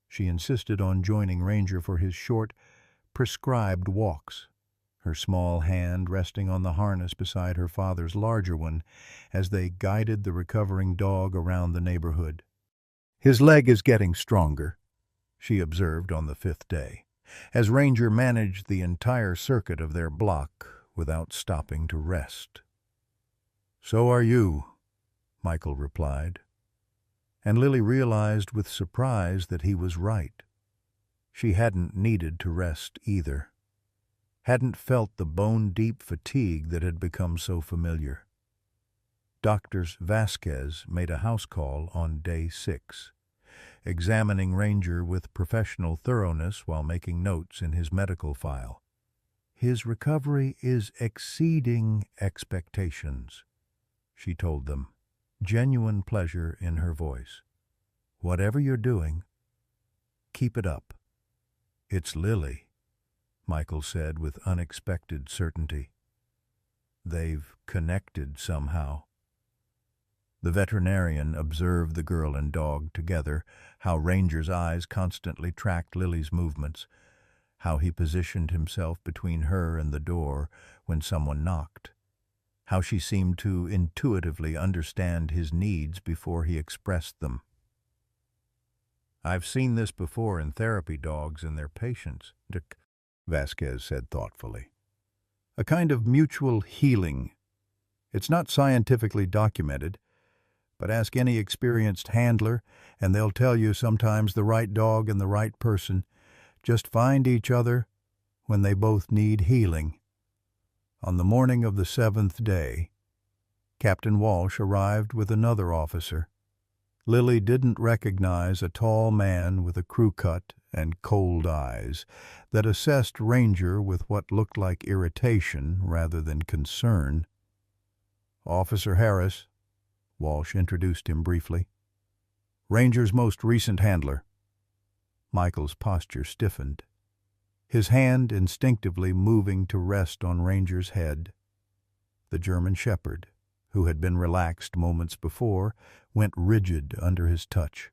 She insisted on joining Ranger for his short, prescribed walks, her small hand resting on the harness beside her father's larger one as they guided the recovering dog around the neighborhood. "His leg is getting stronger," she observed on the 5th day, as Ranger managed the entire circuit of their block without stopping to rest. "So are you," Michael replied. And Lily realized with surprise that he was right. She hadn't needed to rest either, hadn't felt the bone-deep fatigue that had become so familiar. Doctors Vasquez made a house call on day 6, examining Ranger with professional thoroughness while making notes in his medical file. "His recovery is exceeding expectations," she told them, genuine pleasure in her voice. "Whatever you're doing, keep it up." "It's Lily," Michael said with unexpected certainty. "They've connected somehow." The veterinarian observed the girl and dog together, how Ranger's eyes constantly tracked Lily's movements, how he positioned himself between her and the door when someone knocked, how she seemed to intuitively understand his needs before he expressed them. "I've seen this before in therapy dogs and their patients," Vasquez said thoughtfully. "A kind of mutual healing. It's not scientifically documented, but ask any experienced handler, and they'll tell you sometimes the right dog and the right person just find each other when they both need healing." On the morning of the 7th day, Captain Walsh arrived with another officer. Lily didn't recognize a tall man with a crew cut and cold eyes that assessed Ranger with what looked like irritation rather than concern. "Officer Harris," Walsh introduced him briefly. "Ranger's most recent handler." Michael's posture stiffened, his hand instinctively moving to rest on Ranger's head. The German shepherd, who had been relaxed moments before, went rigid under his touch,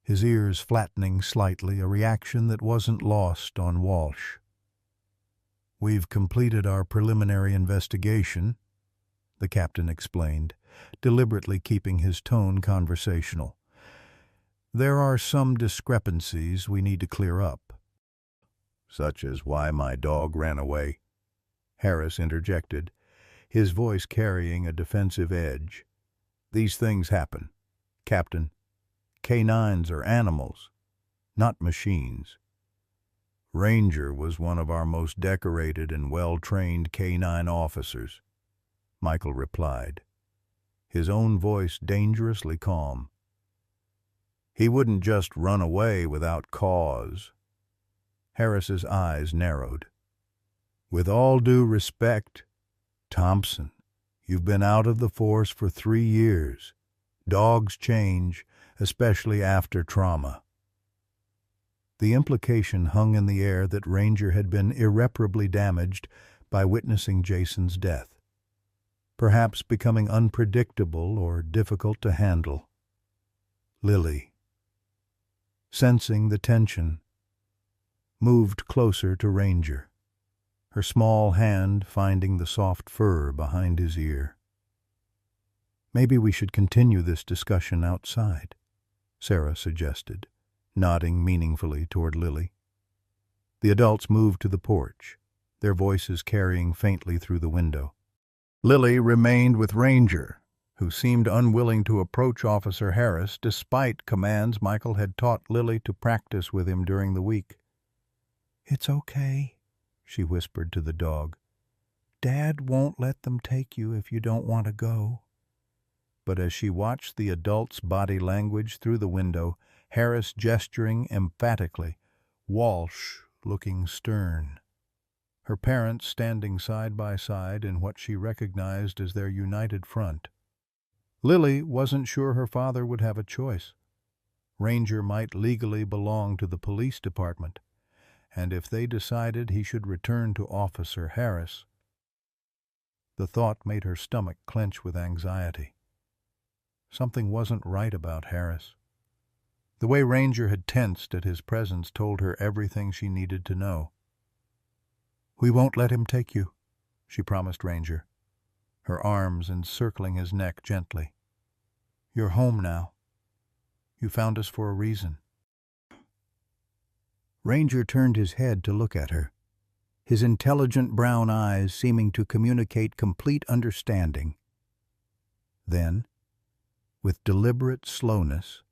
his ears flattening slightly, a reaction that wasn't lost on Walsh. "We've completed our preliminary investigation," the captain explained, deliberately keeping his tone conversational. "There are some discrepancies we need to clear up." "Such as why my dog ran away," Harris interjected, his voice carrying a defensive edge. "These things happen, Captain. Canines are animals, not machines. Ranger was one of our most decorated and well-trained canine officers," Michael replied, his own voice dangerously calm. "He wouldn't just run away without cause." Harris's eyes narrowed. "With all due respect, Thompson, you've been out of the force for 3 years. Dogs change, especially after trauma." The implication hung in the air that Ranger had been irreparably damaged by witnessing Jason's death, perhaps becoming unpredictable or difficult to handle. Lily, sensing the tension, moved closer to Ranger, her small hand finding the soft fur behind his ear. "Maybe we should continue this discussion outside," Sarah suggested, nodding meaningfully toward Lily. The adults moved to the porch, their voices carrying faintly through the window. Lily remained with Ranger, who seemed unwilling to approach Officer Harris despite commands Michael had taught Lily to practice with him during the week. "It's okay," she whispered to the dog. "Dad won't let them take you if you don't want to go." But as she watched the adult's body language through the window, Harris gesturing emphatically, Walsh looking stern, her parents standing side by side in what she recognized as their united front, Lily wasn't sure her father would have a choice. Ranger might legally belong to the police department, and if they decided he should return to Officer Harris, the thought made her stomach clench with anxiety. Something wasn't right about Harris. The way Ranger had tensed at his presence told her everything she needed to know. "We won't let him take you," she promised Ranger, her arms encircling his neck gently. "You're home now. You found us for a reason." Ranger turned his head to look at her, his intelligent brown eyes seeming to communicate complete understanding. Then, with deliberate slowness,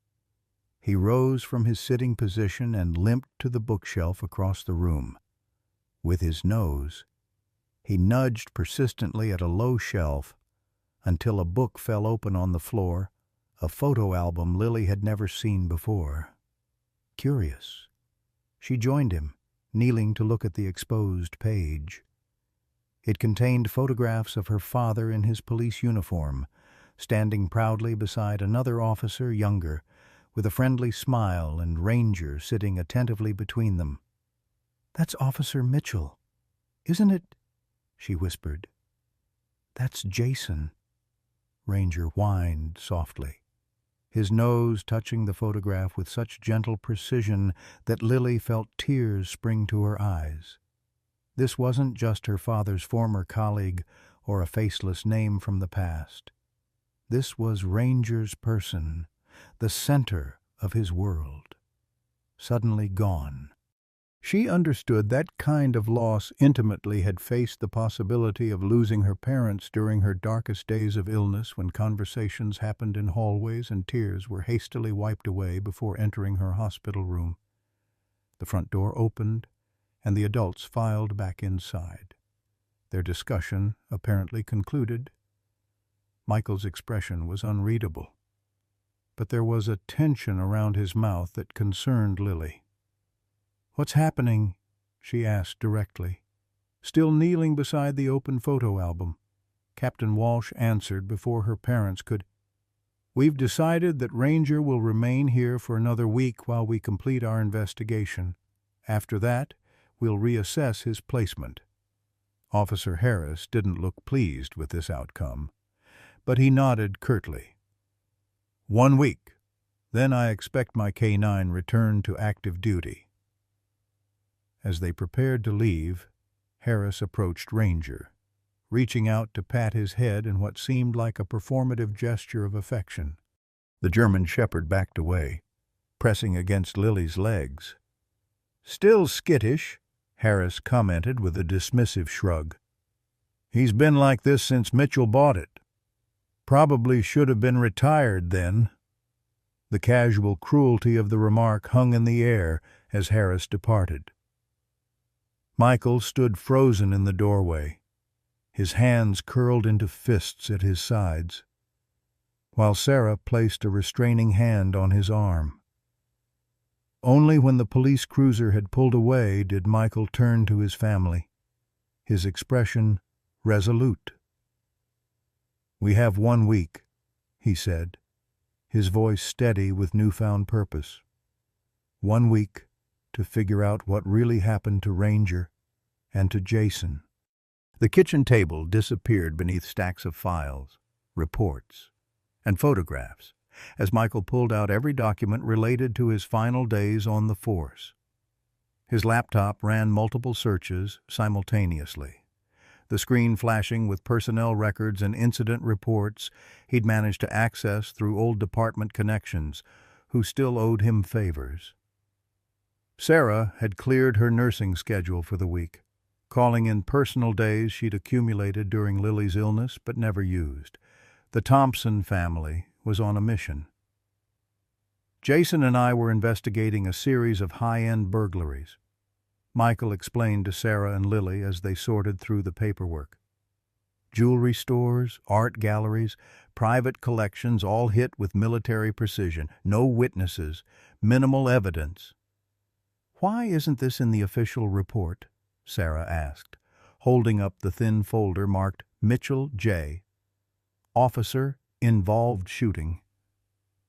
he rose from his sitting position and limped to the bookshelf across the room. With his nose, he nudged persistently at a low shelf until a book fell open on the floor, a photo album Lily had never seen before. Curious, she joined him, kneeling to look at the exposed page. It contained photographs of her father in his police uniform, standing proudly beside another officer younger, with a friendly smile and Ranger sitting attentively between them. "That's Officer Mitchell, isn't it?" she whispered. "That's Jason," Ranger whined softly, his nose touching the photograph with such gentle precision that Lily felt tears spring to her eyes. This wasn't just her father's former colleague or a faceless name from the past. This was Ranger's person, the center of his world, suddenly gone. She understood that kind of loss intimately, had faced the possibility of losing her parents during her darkest days of illness, when conversations happened in hallways and tears were hastily wiped away before entering her hospital room. The front door opened, and the adults filed back inside. Their discussion apparently concluded. Michael's expression was unreadable, but there was a tension around his mouth that concerned Lily. "What's happening?" she asked directly. Still kneeling beside the open photo album, Captain Walsh answered before her parents could. "We've decided that Ranger will remain here for another week while we complete our investigation. After that, we'll reassess his placement." Officer Harris didn't look pleased with this outcome, but he nodded curtly. "1 week. Then I expect my K-9 returned to active duty." As they prepared to leave, Harris approached Ranger, reaching out to pat his head in what seemed like a performative gesture of affection. The German shepherd backed away, pressing against Lily's legs. "Still skittish," Harris commented with a dismissive shrug. "He's been like this since Mitchell bought it. Probably should have been retired then." The casual cruelty of the remark hung in the air as Harris departed. Michael stood frozen in the doorway, his hands curled into fists at his sides, while Sarah placed a restraining hand on his arm. Only when the police cruiser had pulled away did Michael turn to his family, his expression resolute. "We have 1 week," he said, his voice steady with newfound purpose. 1 week to figure out what really happened to Ranger and to Jason. The kitchen table disappeared beneath stacks of files, reports, and photographs as Michael pulled out every document related to his final days on the force. His laptop ran multiple searches simultaneously, the screen flashing with personnel records and incident reports he'd managed to access through old department connections who still owed him favors. Sarah had cleared her nursing schedule for the week, calling in personal days she'd accumulated during Lily's illness but never used. The Thompson family was on a mission. Jason and I were investigating a series of high-end burglaries. Michael explained to Sarah and Lily as they sorted through the paperwork. Jewelry stores, art galleries, private collections, all hit with military precision. No witnesses, minimal evidence. "Why isn't this in the official report?" Sarah asked, holding up the thin folder marked Mitchell J. Officer, involved shooting.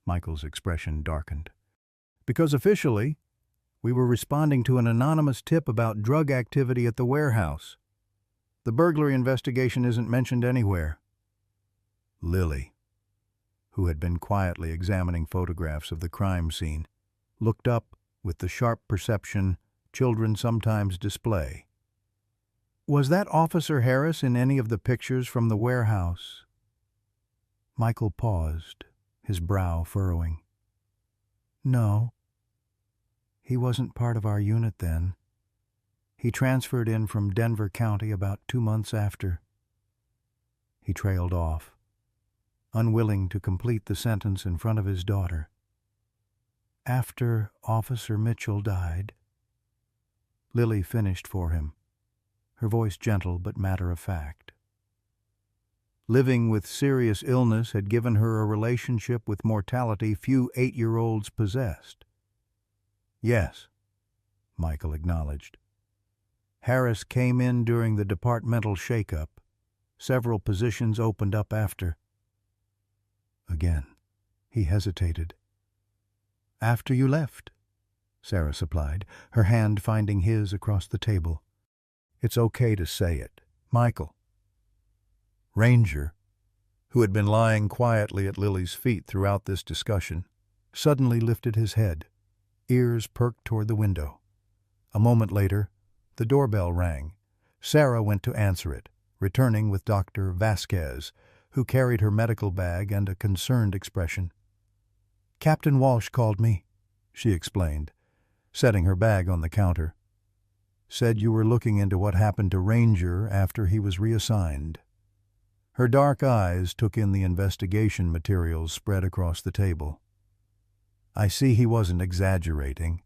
Michael's expression darkened. "Because officially, we were responding to an anonymous tip about drug activity at the warehouse. The burglary investigation isn't mentioned anywhere." Lily, who had been quietly examining photographs of the crime scene, looked up with the sharp perception children sometimes display. "Was that Officer Harris in any of the pictures from the warehouse?" Michael paused, his brow furrowing. "No. He wasn't part of our unit then. He transferred in from Denver County about 2 months after." He trailed off, unwilling to complete the sentence in front of his daughter. "After Officer Mitchell died." Lily finished for him, her voice gentle but matter-of-fact. Living with serious illness had given her a relationship with mortality few 8-year-olds possessed. "Yes," Michael acknowledged. "Harris came in during the departmental shakeup. Several positions opened up after." Again, he hesitated. "After you left," Sarah supplied, her hand finding his across the table. "It's okay to say it, Michael." Ranger, who had been lying quietly at Lily's feet throughout this discussion, suddenly lifted his head, ears perked toward the window. A moment later, the doorbell rang. Sarah went to answer it, returning with Dr. Vasquez, who carried her medical bag and a concerned expression. "Captain Walsh called me," she explained, setting her bag on the counter. "Said you were looking into what happened to Ranger after he was reassigned." Her dark eyes took in the investigation materials spread across the table. "I see he wasn't exaggerating."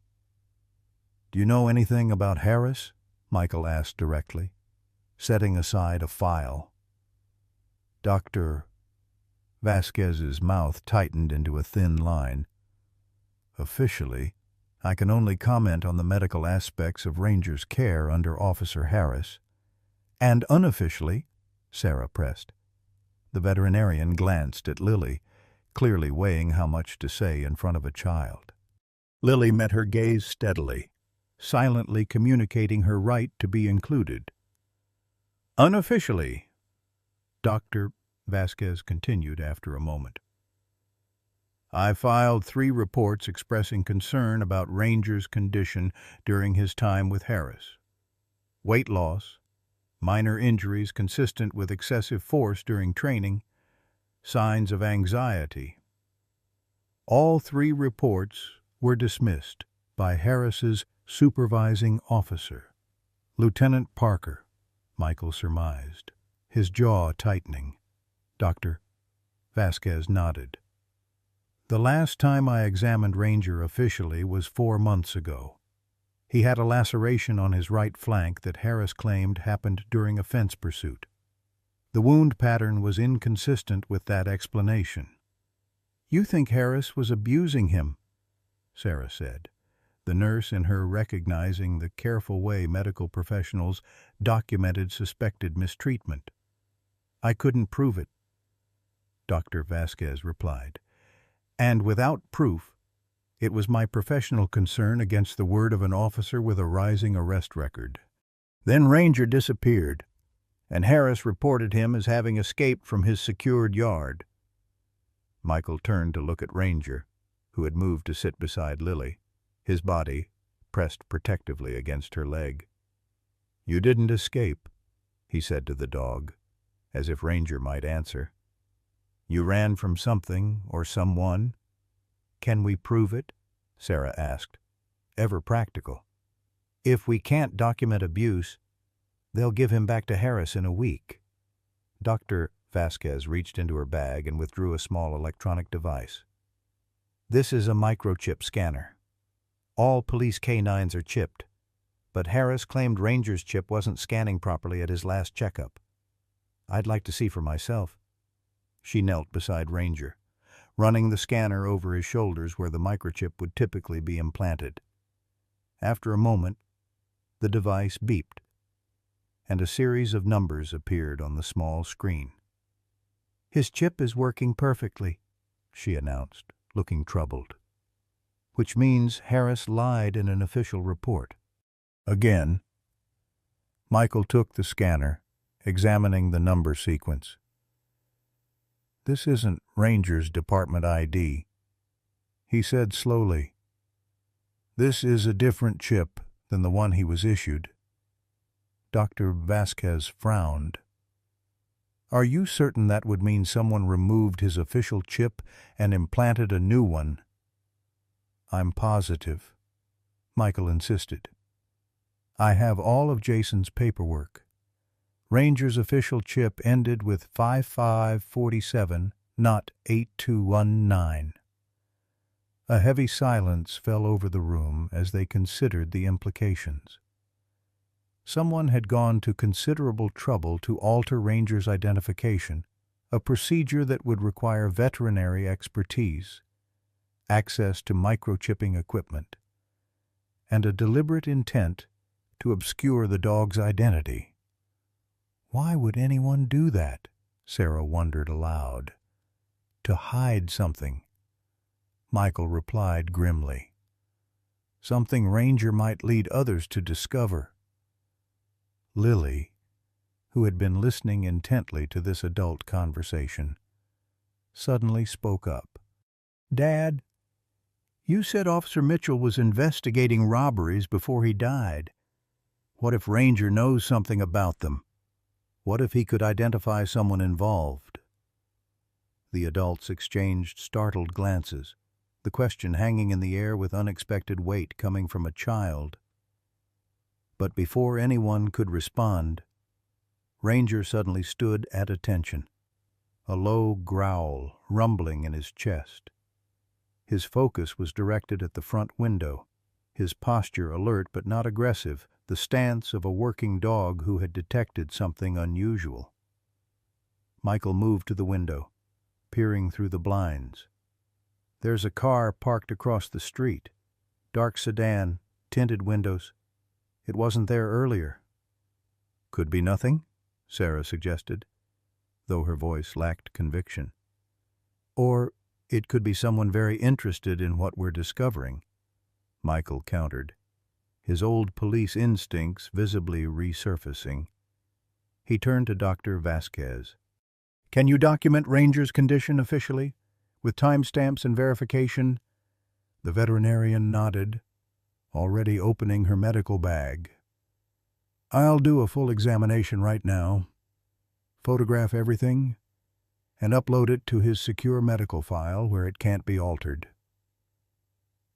"Do you know anything about Harris?" Michael asked directly, setting aside a file. Dr. Vasquez's mouth tightened into a thin line. "Officially, I can only comment on the medical aspects of Ranger's care under Officer Harris." "And unofficially," Sarah pressed. The veterinarian glanced at Lily, clearly weighing how much to say in front of a child. Lily met her gaze steadily, silently communicating her right to be included. "Unofficially," Dr. Vasquez continued after a moment, "I filed 3 reports expressing concern about Ranger's condition during his time with Harris. Weight loss, minor injuries consistent with excessive force during training, signs of anxiety. All 3 reports were dismissed by Harris's supervising officer, Lieutenant Parker," Michael surmised, his jaw tightening. Dr. Vasquez nodded. "The last time I examined Ranger officially was 4 months ago. He had a laceration on his right flank that Harris claimed happened during a fence pursuit. The wound pattern was inconsistent with that explanation." "You think Harris was abusing him?" Sarah said, the nurse in her recognizing the careful way medical professionals documented suspected mistreatment. "I couldn't prove it," Dr. Vasquez replied. "And without proof, it was my professional concern against the word of an officer with a rising arrest record. Then Ranger disappeared, and Harris reported him as having escaped from his secured yard." Michael turned to look at Ranger, who had moved to sit beside Lily, his body pressed protectively against her leg. "You didn't escape," he said to the dog, as if Ranger might answer. "You ran from something or someone." "Can we prove it?" Sarah asked, ever practical. "If we can't document abuse, they'll give him back to Harris in a week." Dr. Vasquez reached into her bag and withdrew a small electronic device. "This is a microchip scanner. All police canines are chipped. but Harris claimed Ranger's chip wasn't scanning properly at his last checkup. I'd like to see for myself. She knelt beside Ranger, running the scanner over his shoulders where the microchip would typically be implanted. After a moment, the device beeped, and a series of numbers appeared on the small screen. "His chip is working perfectly," she announced, looking troubled. "Which means Harris lied in an official report." Again, Michael took the scanner, examining the number sequence. "This isn't Ranger's department ID," he said slowly. "This is a different chip than the one he was issued." Dr. Vasquez frowned. "Are you certain that would mean someone removed his official chip and implanted a new one?" "I'm positive," Michael insisted. "I have all of Jason's paperwork. Ranger's official chip ended with 5547, not 8219. A heavy silence fell over the room as they considered the implications. Someone had gone to considerable trouble to alter Ranger's identification, a procedure that would require veterinary expertise, access to microchipping equipment, and a deliberate intent to obscure the dog's identity. Why would anyone do that? Sarah wondered aloud. To hide something. Michael replied grimly. Something Ranger might lead others to discover. Lily, who had been listening intently to this adult conversation, suddenly spoke up. "Dad, you said Officer Mitchell was investigating robberies before he died. What if Ranger knows something about them? What if he could identify someone involved?" The adults exchanged startled glances, the question hanging in the air with unexpected weight coming from a child. But before anyone could respond, Ranger suddenly stood at attention, a low growl rumbling in his chest. His focus was directed at the front window, his posture alert but not aggressive, the stance of a working dog who had detected something unusual. Michael moved to the window, peering through the blinds. "There's a car parked across the street. Dark sedan, tinted windows. It wasn't there earlier." "Could be nothing," Sarah suggested, though her voice lacked conviction. "Or it could be someone very interested in what we're discovering," Michael countered, his old police instincts visibly resurfacing. He turned to Dr. Vasquez. "Can you document Ranger's condition officially, with timestamps and verification?" The veterinarian nodded, already opening her medical bag. "I'll do a full examination right now, photograph everything, and upload it to his secure medical file where it can't be altered."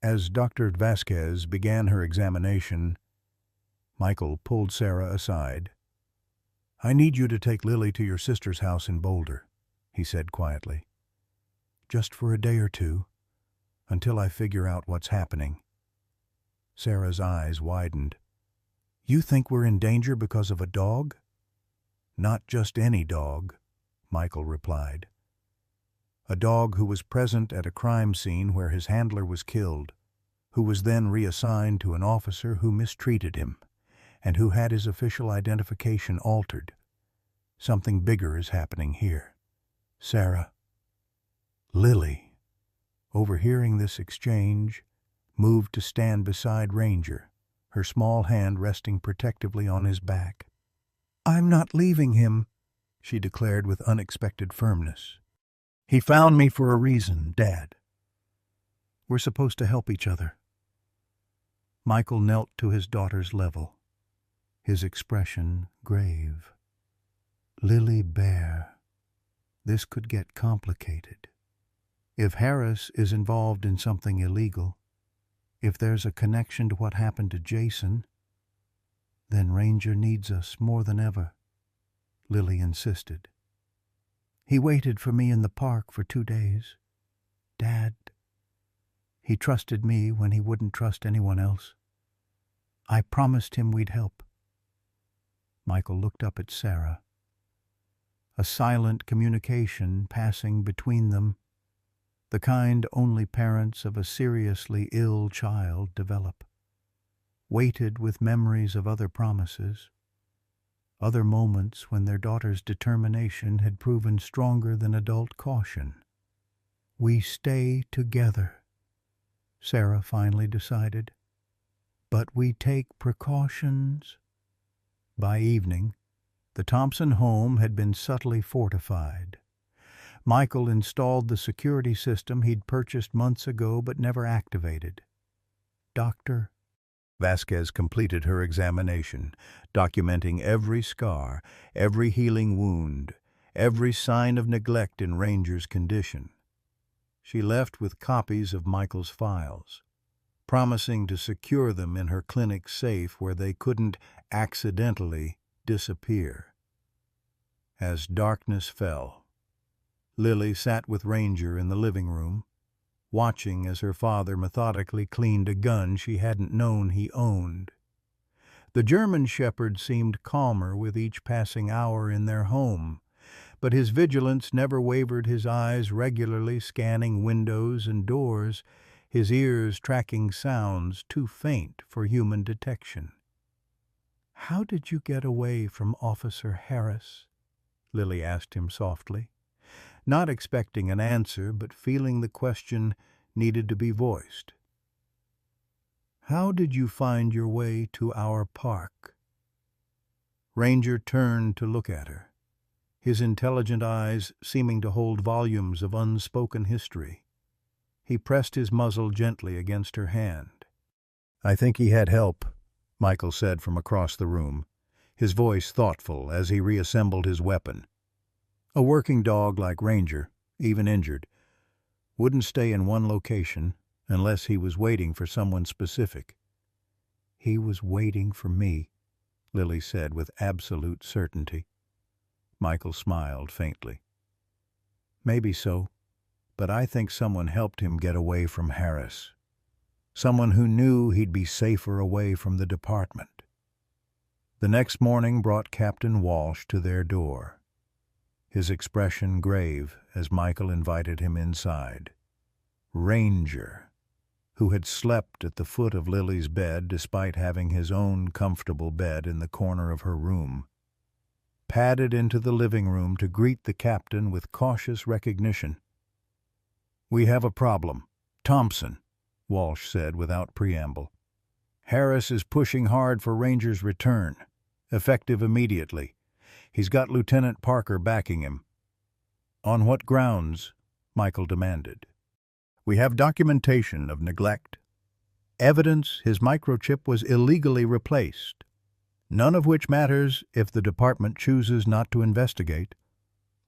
As Dr. Vasquez began her examination, Michael pulled Sarah aside. "I need you to take Lily to your sister's house in Boulder," he said quietly. "Just for a day or two, until I figure out what's happening." Sarah's eyes widened. "You think we're in danger because of a dog?" "Not just any dog," Michael replied. "A dog who was present at a crime scene where his handler was killed, who was then reassigned to an officer who mistreated him, and who had his official identification altered. Something bigger is happening here. Sarah." Lily, overhearing this exchange, moved to stand beside Ranger, her small hand resting protectively on his back. "I'm not leaving him," she declared with unexpected firmness. "He found me for a reason, Dad. We're supposed to help each other." Michael knelt to his daughter's level, his expression grave. "Lily Bear, this could get complicated. If Harris is involved in something illegal, if there's a connection to what happened to Jason, then Ranger needs us more than ever," Lily insisted. "He waited for me in the park for 2 days. Dad, he trusted me when he wouldn't trust anyone else. I promised him we'd help." Michael looked up at Sarah. A silent communication passing between them, the kind only parents of a seriously ill child develop, weighted with memories of other promises, other moments when their daughter's determination had proven stronger than adult caution. "We stay together," Sarah finally decided, "but we take precautions." By evening, the Thompson home had been subtly fortified. Michael installed the security system he'd purchased months ago but never activated. Dr. Vasquez completed her examination, documenting every scar, every healing wound, every sign of neglect in Ranger's condition. She left with copies of Michael's files, promising to secure them in her clinic safe where they couldn't accidentally disappear. As darkness fell, Lily sat with Ranger in the living room, watching as her father methodically cleaned a gun she hadn't known he owned. The German shepherd seemed calmer with each passing hour in their home, but his vigilance never wavered, his eyes regularly scanning windows and doors, his ears tracking sounds too faint for human detection. "How did you get away from Officer Harris?" Lily asked him softly, not expecting an answer but feeling the question needed to be voiced. "How did you find your way to our park?" Ranger turned to look at her, his intelligent eyes seeming to hold volumes of unspoken history. He pressed his muzzle gently against her hand. "I think he had help," Michael said from across the room, his voice thoughtful as he reassembled his weapon. A working dog like Ranger, even injured, wouldn't stay in one location unless he was waiting for someone specific. "He was waiting for me," Lily said with absolute certainty. Michael smiled faintly. "Maybe so, but I think someone helped him get away from Harris. Someone who knew he'd be safer away from the department." The next morning brought Captain Walsh to their door, his expression grave as Michael invited him inside. Ranger, who had slept at the foot of Lily's bed despite having his own comfortable bed in the corner of her room, padded into the living room to greet the captain with cautious recognition. "We have a problem. Thompson," Walsh said without preamble. "Harris is pushing hard for Ranger's return, effective immediately. He's got Lieutenant Parker backing him." "On what grounds?" Michael demanded. "We have documentation of neglect, evidence his microchip was illegally replaced, none of which matters if the department chooses not to investigate,"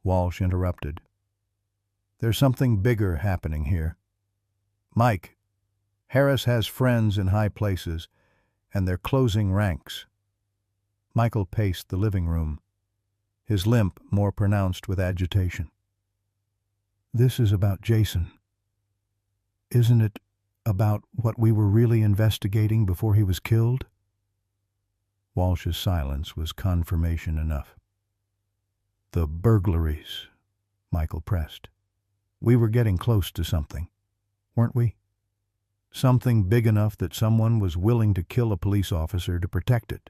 Walsh interrupted. "There's something bigger happening here. Mike, Harris has friends in high places, and they're closing ranks." Michael paced the living room, his limp more pronounced with agitation. "This is about Jason. Isn't it about what we were really investigating before he was killed?" Walsh's silence was confirmation enough. "The burglaries," Michael pressed. "We were getting close to something, weren't we? Something big enough that someone was willing to kill a police officer to protect it."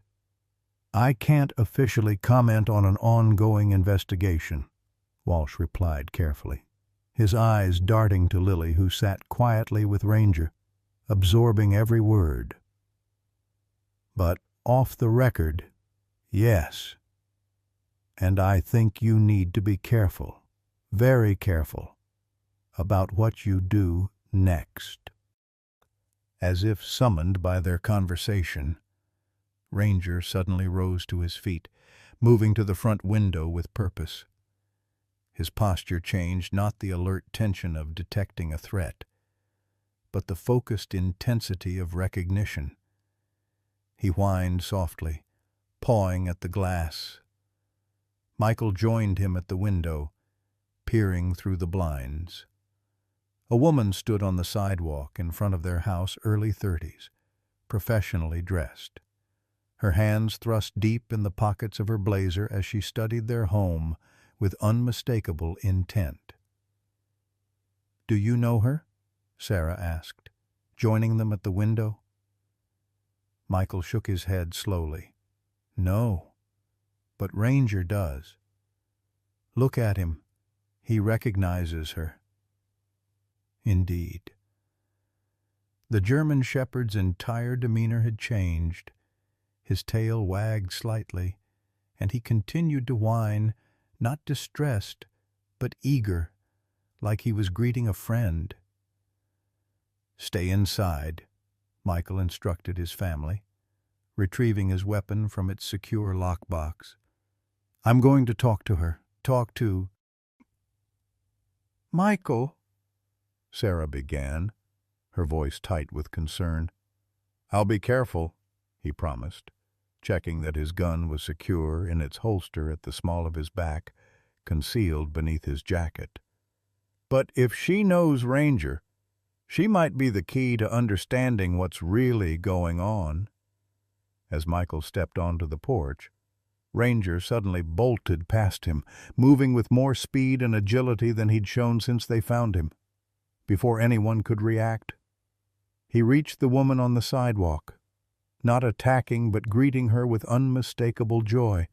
"I can't officially comment on an ongoing investigation," Walsh replied carefully, his eyes darting to Lily, who sat quietly with Ranger, absorbing every word. "But off the record, yes. And I think you need to be careful, very careful, about what you do next." As if summoned by their conversation, Ranger suddenly rose to his feet, moving to the front window with purpose. His posture changed, not the alert tension of detecting a threat, but the focused intensity of recognition. He whined softly, pawing at the glass. Michael joined him at the window, peering through the blinds. A woman stood on the sidewalk in front of their house, early 30s, professionally dressed, her hands thrust deep in the pockets of her blazer as she studied their home with unmistakable intent. "Do you know her?" Sarah asked, joining them at the window. Michael shook his head slowly. "No, but Ranger does. Look at him. He recognizes her." Indeed. The German shepherd's entire demeanor had changed. His tail wagged slightly, and he continued to whine, not distressed, but eager, like he was greeting a friend. "Stay inside," Michael instructed his family, retrieving his weapon from its secure lockbox. "I'm going to talk to her. Talk to—" "Michael," Sarah began, her voice tight with concern. "I'll be careful," he promised, checking that his gun was secure in its holster at the small of his back, concealed beneath his jacket. "But if she knows Ranger, she might be the key to understanding what's really going on." As Michael stepped onto the porch, Ranger suddenly bolted past him, moving with more speed and agility than he'd shown since they found him. Before anyone could react, he reached the woman on the sidewalk, not attacking but greeting her with unmistakable joy,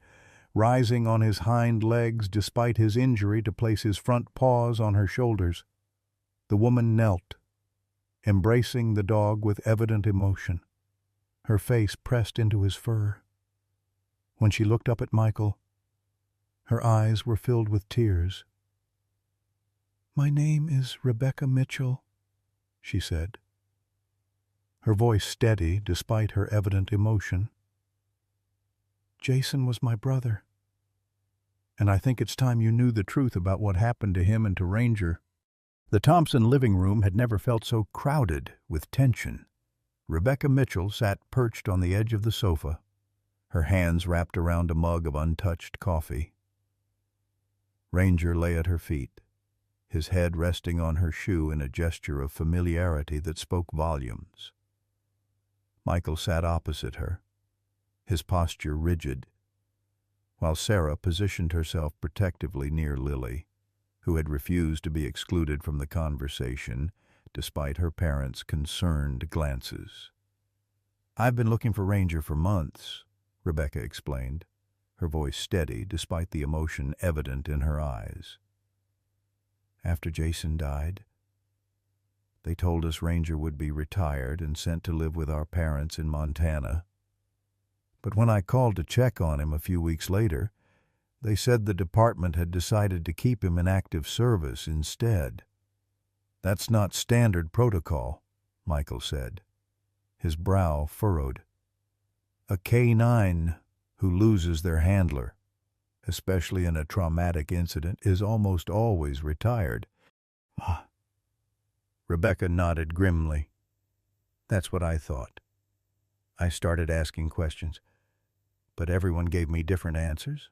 rising on his hind legs despite his injury to place his front paws on her shoulders. The woman knelt, embracing the dog with evident emotion, her face pressed into his fur. When she looked up at Michael, her eyes were filled with tears. "My name is Rebecca Mitchell," she said, her voice steady despite her evident emotion. "Jason was my brother, and I think it's time you knew the truth about what happened to him and to Ranger." The Thompson living room had never felt so crowded with tension. Rebecca Mitchell sat perched on the edge of the sofa, her hands wrapped around a mug of untouched coffee. Ranger lay at her feet, his head resting on her shoe in a gesture of familiarity that spoke volumes. Michael sat opposite her, his posture rigid, while Sarah positioned herself protectively near Lily, who had refused to be excluded from the conversation despite her parents' concerned glances. "I've been looking for Ranger for months," Rebecca explained, her voice steady despite the emotion evident in her eyes. "After Jason died, they told us Ranger would be retired and sent to live with our parents in Montana. But when I called to check on him a few weeks later, they said the department had decided to keep him in active service instead." "That's not standard protocol," Michael said, his brow furrowed. "A K-9 who loses their handler, especially in a traumatic incident, is almost always retired." Rebecca nodded grimly. "That's what I thought. I started asking questions, but everyone gave me different answers.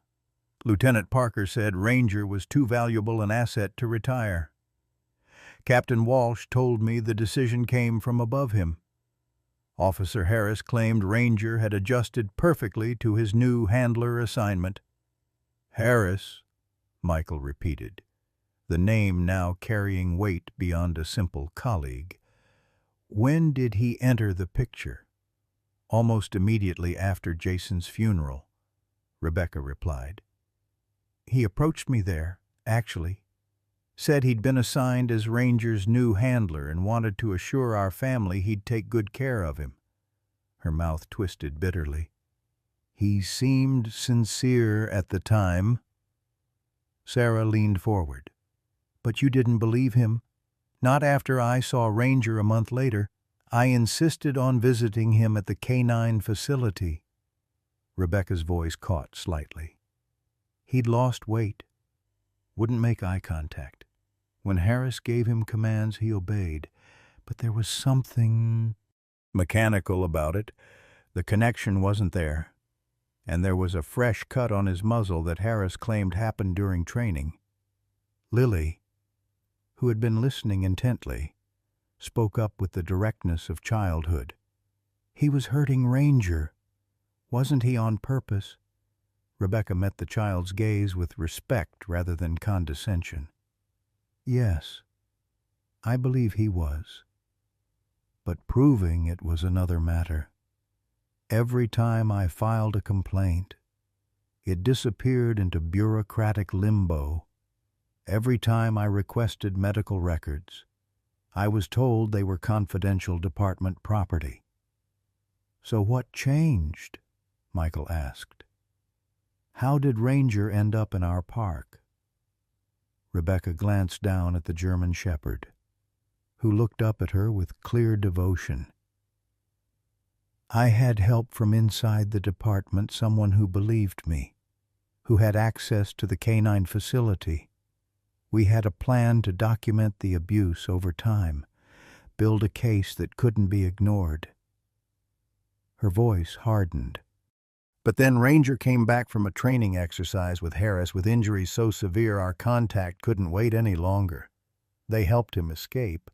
Lieutenant Parker said Ranger was too valuable an asset to retire. Captain Walsh told me the decision came from above him. Officer Harris claimed Ranger had adjusted perfectly to his new handler assignment." "Harris," Michael repeated, the name now carrying weight beyond a simple colleague. "When did he enter the picture?" "Almost immediately after Jason's funeral," Rebecca replied. "He approached me there, actually. Said he'd been assigned as Ranger's new handler and wanted to assure our family he'd take good care of him." Her mouth twisted bitterly. "He seemed sincere at the time." Sarah leaned forward. "But you didn't believe him? Not after I saw Ranger a month later. I insisted on visiting him at the K-9 facility." Rebecca's voice caught slightly. "He'd lost weight. Wouldn't make eye contact. When Harris gave him commands, he obeyed. But there was something mechanical about it. The connection wasn't there. And there was a fresh cut on his muzzle that Harris claimed happened during training." Lily, who had been listening intently, spoke up with the directness of childhood. He was hurting Ranger. Wasn't he on purpose? Rebecca met the child's gaze with respect rather than condescension. Yes, I believe he was. But proving it was another matter. Every time I filed a complaint, it disappeared into bureaucratic limbo. Every time I requested medical records, I was told they were confidential department property. So what changed? Michael asked. How did Ranger end up in our park? Rebecca glanced down at the German shepherd, who looked up at her with clear devotion. I had help from inside the department, someone who believed me, who had access to the canine facility. We had a plan to document the abuse over time, build a case that couldn't be ignored. Her voice hardened. But then Ranger came back from a training exercise with Harris with injuries so severe our contact couldn't wait any longer. They helped him escape,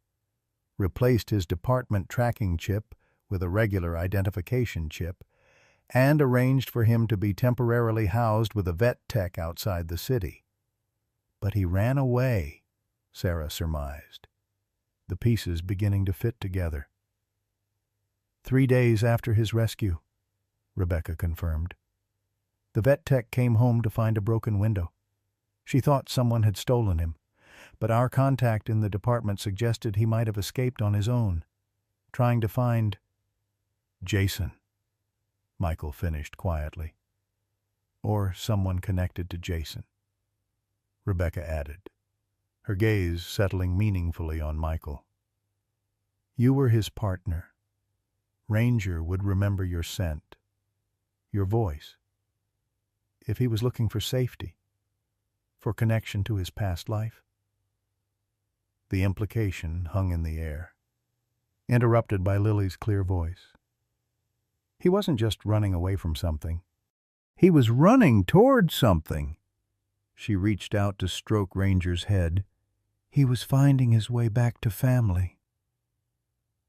replaced his department tracking chip with a regular identification chip, and arranged for him to be temporarily housed with a vet tech outside the city. But he ran away, Sarah surmised, the pieces beginning to fit together. 3 days after his rescue, Rebecca confirmed. The vet tech came home to find a broken window. She thought someone had stolen him, but our contact in the department suggested he might have escaped on his own, trying to find Jason, Michael finished quietly. Or someone connected to Jason, Rebecca added, her gaze settling meaningfully on Michael. You were his partner. Ranger would remember your scent, your voice. If he was looking for safety, for connection to his past life. The implication hung in the air, interrupted by Lily's clear voice. He wasn't just running away from something. He was running toward something. She reached out to stroke Ranger's head. He was finding his way back to family.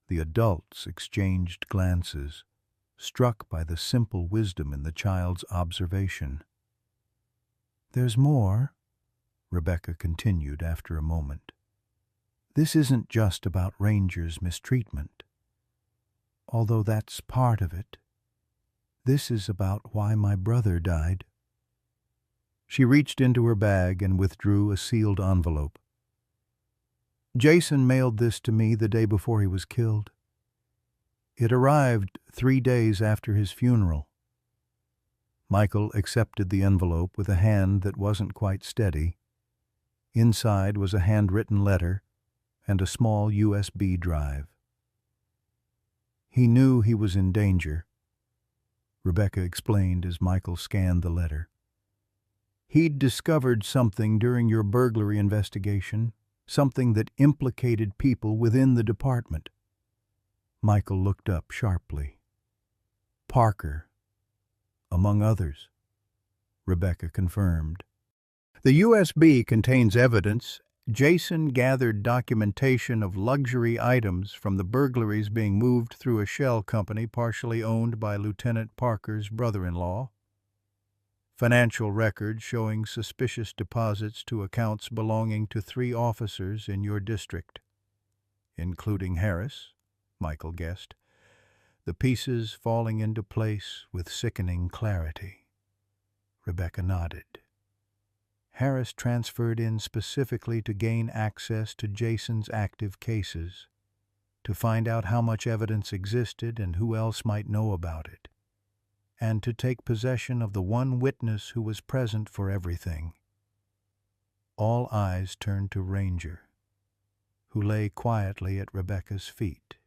The adults exchanged glances, struck by the simple wisdom in the child's observation. There's more, Rebecca continued after a moment. This isn't just about Ranger's mistreatment, although that's part of it. This is about why my brother died. She reached into her bag and withdrew a sealed envelope. Jason mailed this to me the day before he was killed. It arrived 3 days after his funeral. Michael accepted the envelope with a hand that wasn't quite steady. Inside was a handwritten letter and a small USB drive. He knew he was in danger, Rebecca explained as Michael scanned the letter. He'd discovered something during your burglary investigation, something that implicated people within the department. Michael looked up sharply. Parker, among others, Rebecca confirmed. The USB contains evidence Jason gathered documentation of luxury items from the burglaries being moved through a shell company partially owned by Lieutenant Parker's brother-in-law. Financial records showing suspicious deposits to accounts belonging to 3 officers in your district, including Harris, Michael guessed, the pieces falling into place with sickening clarity. Rebecca nodded. Harris transferred in specifically to gain access to Jason's active cases, to find out how much evidence existed and who else might know about it, and to take possession of the one witness who was present for everything. All eyes turned to Ranger, who lay quietly at Rebecca's feet,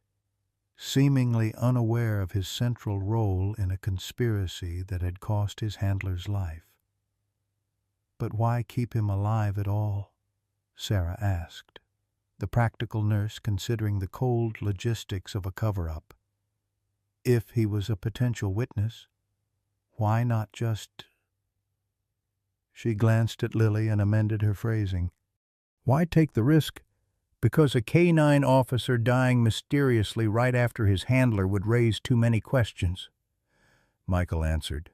seemingly unaware of his central role in a conspiracy that had cost his handler's life. But why keep him alive at all? Sarah asked, the practical nurse considering the cold logistics of a cover-up. If he was a potential witness, why not just... She glanced at Lily and amended her phrasing. Why take the risk Because a K-9 officer dying mysteriously right after his handler would raise too many questions, Michael answered,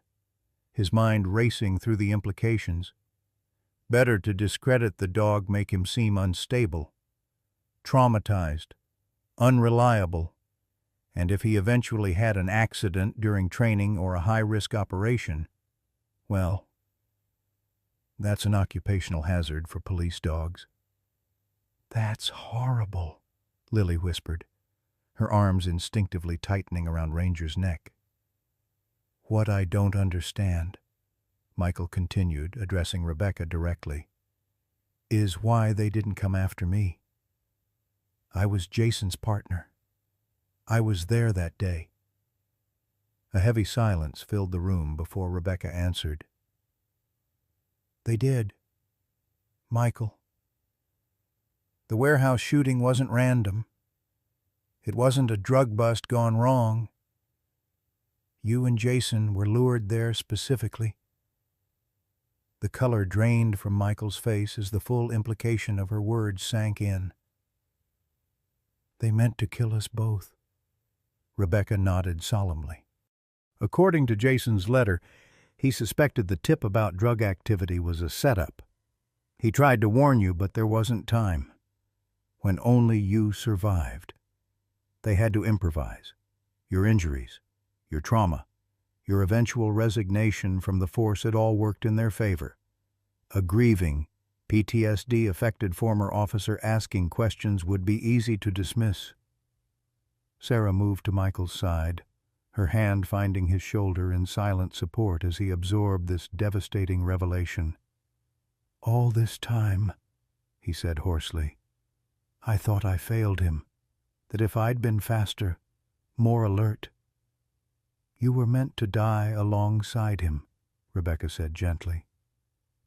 his mind racing through the implications. Better to discredit the dog, make him seem unstable, traumatized, unreliable, and if he eventually had an accident during training or a high-risk operation, well, that's an occupational hazard for police dogs. "That's horrible," Lily whispered, her arms instinctively tightening around Ranger's neck. "What I don't understand," Michael continued, addressing Rebecca directly, "is why they didn't come after me. I was Jason's partner. I was there that day." A heavy silence filled the room before Rebecca answered. "They did, Michael. The warehouse shooting wasn't random. It wasn't a drug bust gone wrong. You and Jason were lured there specifically." The color drained from Michael's face as the full implication of her words sank in. "They meant to kill us both." Rebecca nodded solemnly. According to Jason's letter, he suspected the tip about drug activity was a setup. He tried to warn you, but there wasn't time. When only you survived. They had to improvise. Your injuries, your trauma, your eventual resignation from the force had all worked in their favor. A grieving, PTSD-affected former officer asking questions would be easy to dismiss. Sarah moved to Michael's side, her hand finding his shoulder in silent support as he absorbed this devastating revelation. "All this time," he said hoarsely, "I thought I failed him, that if I'd been faster, more alert." "You were meant to die alongside him," Rebecca said gently.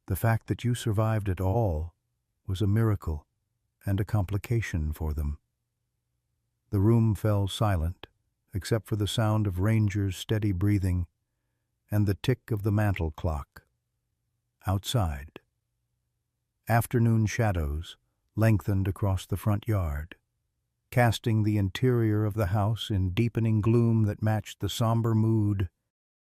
"The fact that you survived at all was a miracle and a complication for them." The room fell silent, except for the sound of Ranger's steady breathing and the tick of the mantel clock. Outside, afternoon shadows lengthened across the front yard, casting the interior of the house in deepening gloom that matched the somber mood.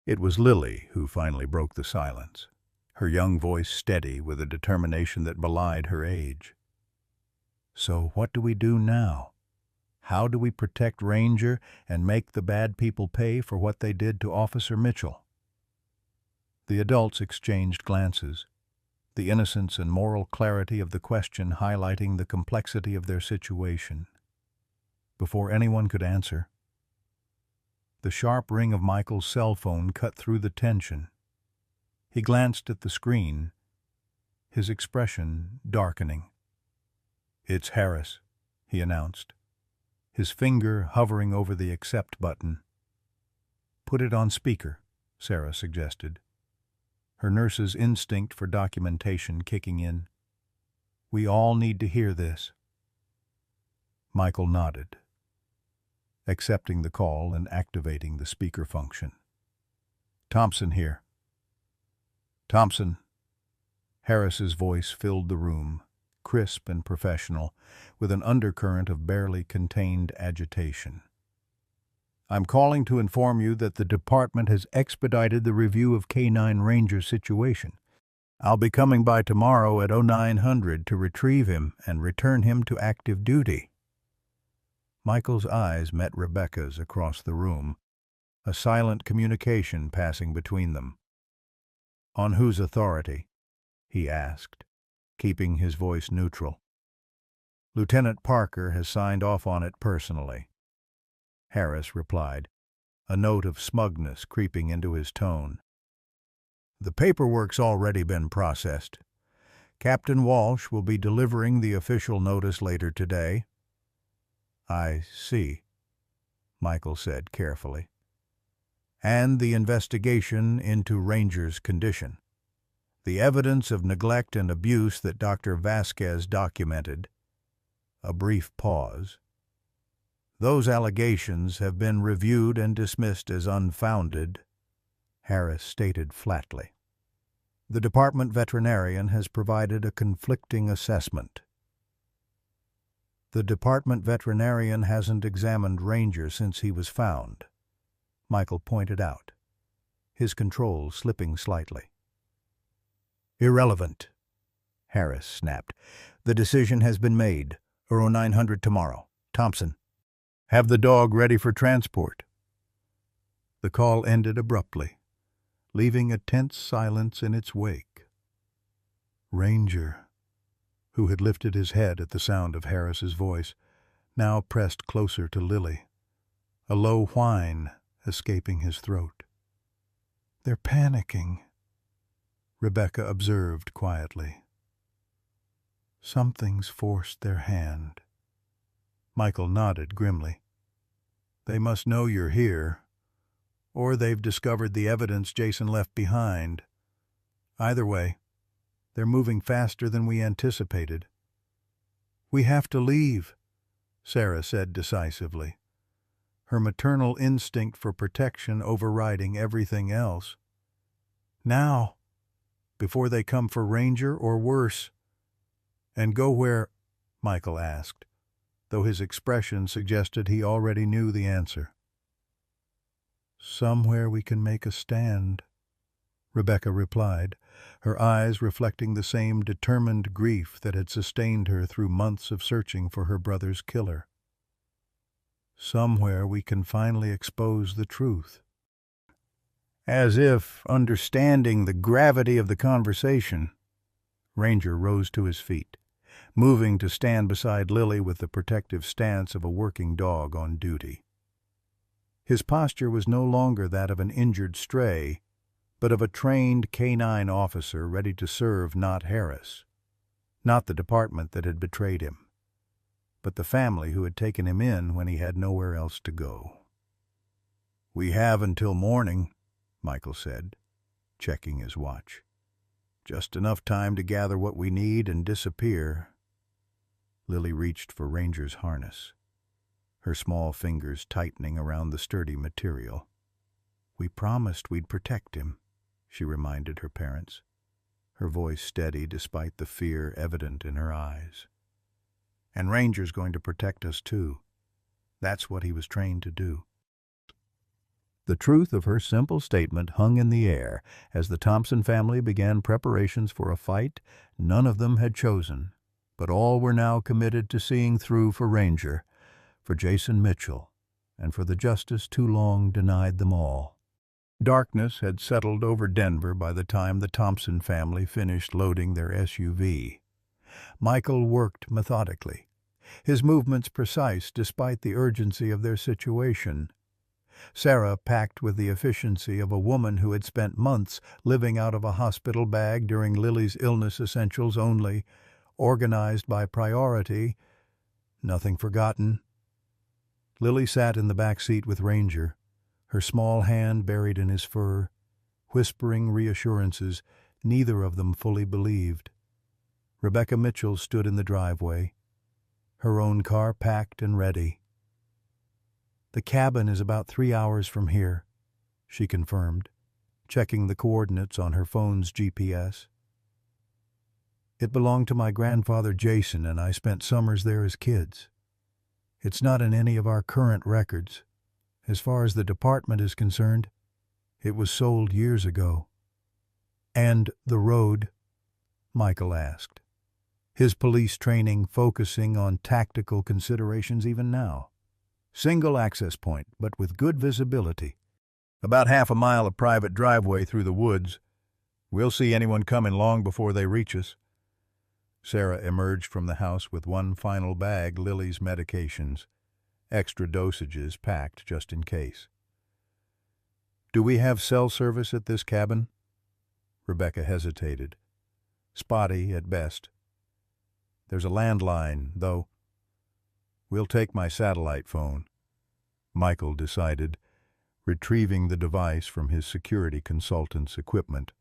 It was Lily who finally broke the silence, her young voice steady with a determination that belied her age. "So what do we do now? How do we protect Ranger and make the bad people pay for what they did to Officer Mitchell?" The adults exchanged glances, the innocence and moral clarity of the question highlighting the complexity of their situation. Before anyone could answer, the sharp ring of Michael's cell phone cut through the tension. He glanced at the screen, his expression darkening. "It's Harris," he announced, his finger hovering over the accept button. "Put it on speaker," Sarah suggested, her nurse's instinct for documentation kicking in. "We all need to hear this." Michael nodded, accepting the call and activating the speaker function. "Thompson here." "Thompson." Harris's voice filled the room, crisp and professional, with an undercurrent of barely contained agitation. "I'm calling to inform you that the department has expedited the review of K-9 Ranger's situation. I'll be coming by tomorrow at 0900 to retrieve him and return him to active duty." Michael's eyes met Rebecca's across the room, a silent communication passing between them. "On whose authority?" he asked, keeping his voice neutral. "Lieutenant Parker has signed off on it personally," Harris replied, a note of smugness creeping into his tone. "The paperwork's already been processed. Captain Walsh will be delivering the official notice later today." "I see," Michael said carefully. "And the investigation into Ranger's condition. The evidence of neglect and abuse that Dr. Vasquez documented." A brief pause. "Those allegations have been reviewed and dismissed as unfounded," Harris stated flatly. "The department veterinarian has provided a conflicting assessment." "The department veterinarian hasn't examined Ranger since he was found," Michael pointed out, his control slipping slightly. "Irrelevant," Harris snapped. "The decision has been made. Euro 900 tomorrow. Thompson, have the dog ready for transport." The call ended abruptly, leaving a tense silence in its wake. Ranger, who had lifted his head at the sound of Harris's voice, now pressed closer to Lily, a low whine escaping his throat. "They're panicking," Rebecca observed quietly. "Something's forced their hand." Michael nodded grimly. "They must know you're here, or they've discovered the evidence Jason left behind. Either way, they're moving faster than we anticipated." "We have to leave," Sarah said decisively, her maternal instinct for protection overriding everything else. "Now, before they come for Ranger or worse." "And go where?" Michael asked, though his expression suggested he already knew the answer. "Somewhere we can make a stand," Rebecca replied, her eyes reflecting the same determined grief that had sustained her through months of searching for her brother's killer. "Somewhere we can finally expose the truth." As if understanding the gravity of the conversation, Ranger rose to his feet, moving to stand beside Lily with the protective stance of a working dog on duty. His posture was no longer that of an injured stray, but of a trained canine officer ready to serve not Harris, not the department that had betrayed him, but the family who had taken him in when he had nowhere else to go. "We have until morning," Michael said, checking his watch. "Just enough time to gather what we need and disappear." Lily reached for Ranger's harness, her small fingers tightening around the sturdy material. "We promised we'd protect him," she reminded her parents, her voice steady despite the fear evident in her eyes. "And Ranger's going to protect us too. That's what he was trained to do." The truth of her simple statement hung in the air as the Thompson family began preparations for a fight none of them had chosen, but all were now committed to seeing through for Ranger, for Jason Mitchell, and for the justice too long denied them all. Darkness had settled over Denver by the time the Thompson family finished loading their SUV. Michael worked methodically, his movements precise despite the urgency of their situation. Sarah packed with the efficiency of a woman who had spent months living out of a hospital bag during Lily's illness essentials only, organized by priority, nothing forgotten. Lily sat in the back seat with Ranger, her small hand buried in his fur, whispering reassurances neither of them fully believed. Rebecca Mitchell stood in the driveway, her own car packed and ready. "The cabin is about 3 hours from here," she confirmed, checking the coordinates on her phone's GPS. "It belonged to my grandfather Jason, and I spent summers there as kids. It's not in any of our current records. As far as the department is concerned, it was sold years ago." "And the road?" Michael asked, his police training focusing on tactical considerations even now. "Single access point, but with good visibility. About half a mile of private driveway through the woods. We'll see anyone coming long before they reach us." Sarah emerged from the house with one final bag, Lily's medications, extra dosages packed just in case. "Do we have cell service at this cabin?" Rebecca hesitated. "Spotty at best. There's a landline, though." "We'll take my satellite phone," Michael decided, retrieving the device from his security consultant's equipment.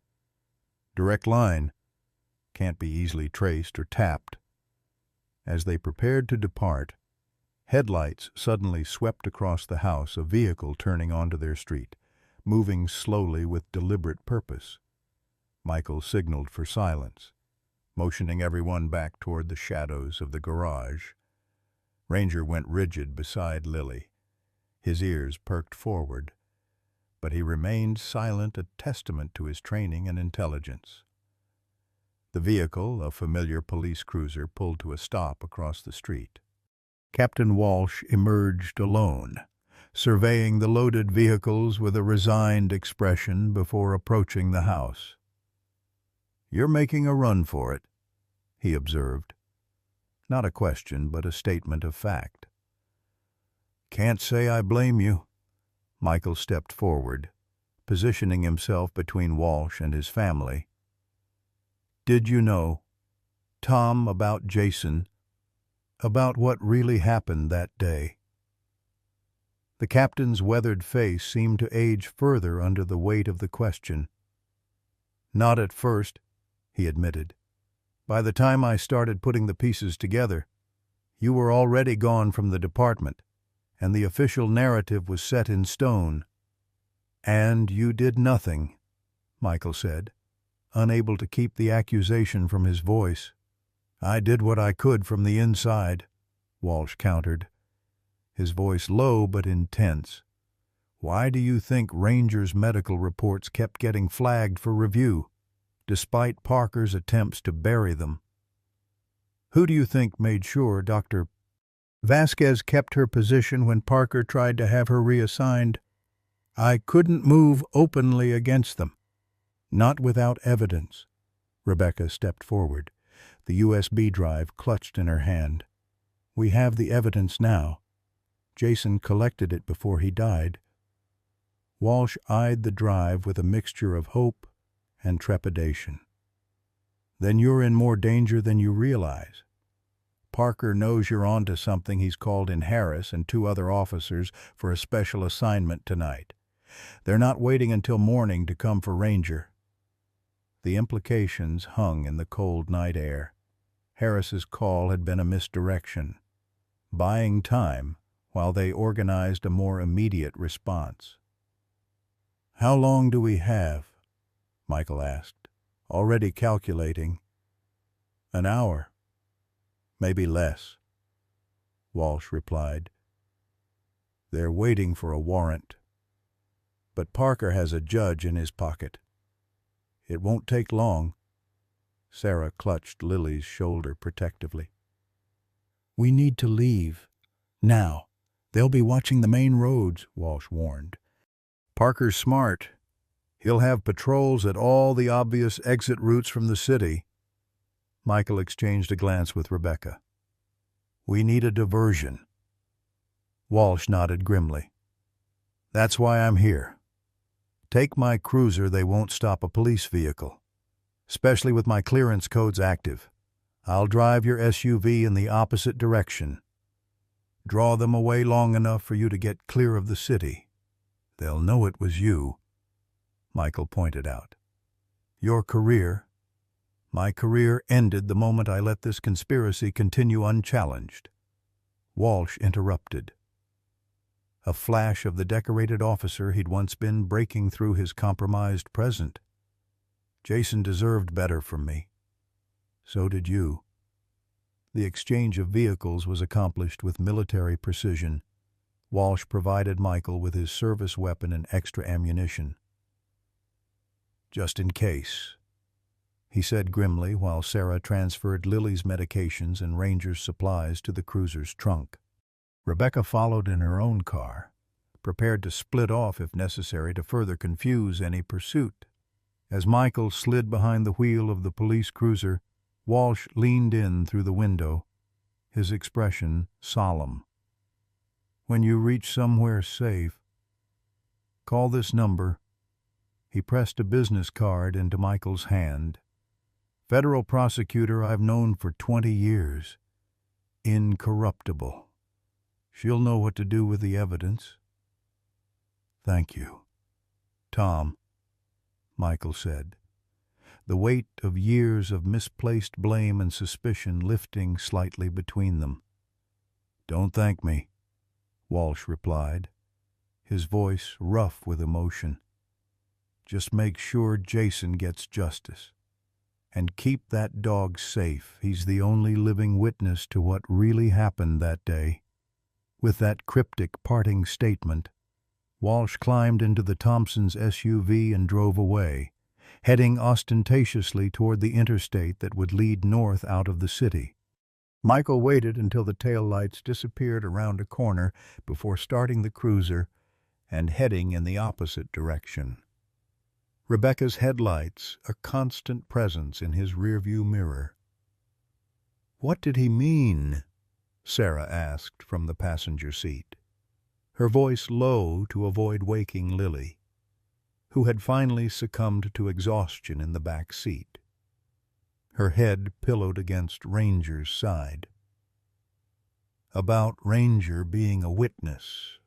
"Direct line. Can't be easily traced or tapped." As they prepared to depart, headlights suddenly swept across the house, a vehicle turning onto their street, moving slowly with deliberate purpose. Michael signaled for silence, motioning everyone back toward the shadows of the garage. Ranger went rigid beside Lily. His ears perked forward, but he remained silent, a testament to his training and intelligence. The vehicle, a familiar police cruiser, pulled to a stop across the street. Captain Walsh emerged alone, surveying the loaded vehicles with a resigned expression before approaching the house. "You're making a run for it," he observed. Not a question, but a statement of fact. "Can't say I blame you." Michael stepped forward, positioning himself between Walsh and his family. "Did you know, Tom, about Jason, about what really happened that day?" The captain's weathered face seemed to age further under the weight of the question. "Not at first," he admitted. "By the time I started putting the pieces together, you were already gone from the department, and the official narrative was set in stone." "And you did nothing," Michael said, unable to keep the accusation from his voice. "I did what I could from the inside," Walsh countered, his voice low but intense. "Why do you think Ranger's medical reports kept getting flagged for review, despite Parker's attempts to bury them? Who do you think made sure Dr. Vasquez kept her position when Parker tried to have her reassigned? I couldn't move openly against them. Not without evidence." Rebecca stepped forward, the USB drive clutched in her hand. "We have the evidence now. Jason collected it before he died." Walsh eyed the drive with a mixture of hope and trepidation. "Then you're in more danger than you realize. Parker knows you're onto something. He's called in Harris and 2 other officers for a special assignment tonight. They're not waiting until morning to come for Ranger." The implications hung in the cold night air. Harris's call had been a misdirection, buying time while they organized a more immediate response. "How long do we have?" Michael asked, already calculating. "An hour. Maybe less," Walsh replied. "They're waiting for a warrant. But Parker has a judge in his pocket. It won't take long." Sarah clutched Lily's shoulder protectively. "We need to leave. Now. They'll be watching the main roads," Walsh warned. "Parker's smart. He'll have patrols at all the obvious exit routes from the city." Michael exchanged a glance with Rebecca. "We need a diversion." Walsh nodded grimly. "That's why I'm here. Take my cruiser, they won't stop a police vehicle, especially with my clearance codes active. I'll drive your SUV in the opposite direction. Draw them away long enough for you to get clear of the city. They'll know it was you," Michael pointed out. "Your career, my career ended the moment I let this conspiracy continue unchallenged." Walsh interrupted. A flash of the decorated officer he'd once been breaking through his compromised present. "Jason deserved better from me. So did you." The exchange of vehicles was accomplished with military precision. Walsh provided Michael with his service weapon and extra ammunition. "Just in case," he said grimly while Sarah transferred Lily's medications and Ranger's supplies to the cruiser's trunk. Rebecca followed in her own car, prepared to split off if necessary to further confuse any pursuit. As Michael slid behind the wheel of the police cruiser, Walsh leaned in through the window, his expression solemn. "When you reach somewhere safe, call this number." He pressed a business card into Michael's hand. "Federal prosecutor I've known for 20 years. Incorruptible. She'll know what to do with the evidence." "Thank you, Tom," Michael said, the weight of years of misplaced blame and suspicion lifting slightly between them. "Don't thank me," Walsh replied, his voice rough with emotion. "Just make sure Jason gets justice. And keep that dog safe. He's the only living witness to what really happened that day." With that cryptic parting statement, Walsh climbed into the Thompsons' SUV and drove away, heading ostentatiously toward the interstate that would lead north out of the city. Michael waited until the taillights disappeared around a corner before starting the cruiser and heading in the opposite direction. Rebecca's headlights, a constant presence in his rearview mirror. "What did he mean?" Sarah asked from the passenger seat, her voice low to avoid waking Lily, who had finally succumbed to exhaustion in the back seat, her head pillowed against Ranger's side. "About Ranger being a witness."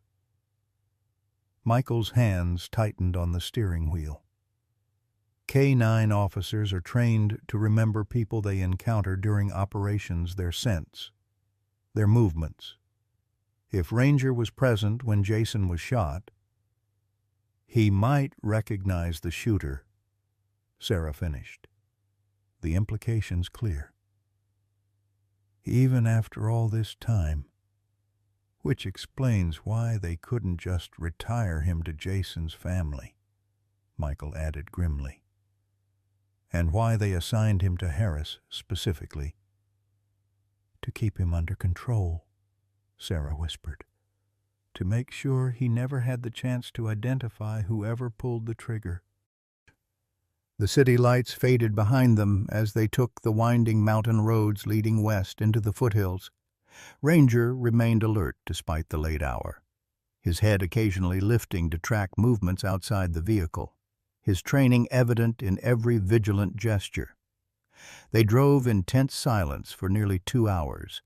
Michael's hands tightened on the steering wheel. K-9 officers are trained to remember people they encounter during operations, their scents, their movements. If Ranger was present when Jason was shot, he might recognize the shooter, Sarah finished. The implications clear. Even after all this time, which explains why they couldn't just retire him to Jason's family, Michael added grimly. And why they assigned him to Harris specifically. "To keep him under control," Sarah whispered. "To make sure he never had the chance to identify whoever pulled the trigger." The city lights faded behind them as they took the winding mountain roads leading west into the foothills. Ranger remained alert despite the late hour, his head occasionally lifting to track movements outside the vehicle, his training evident in every vigilant gesture. They drove in tense silence for nearly 2 hours,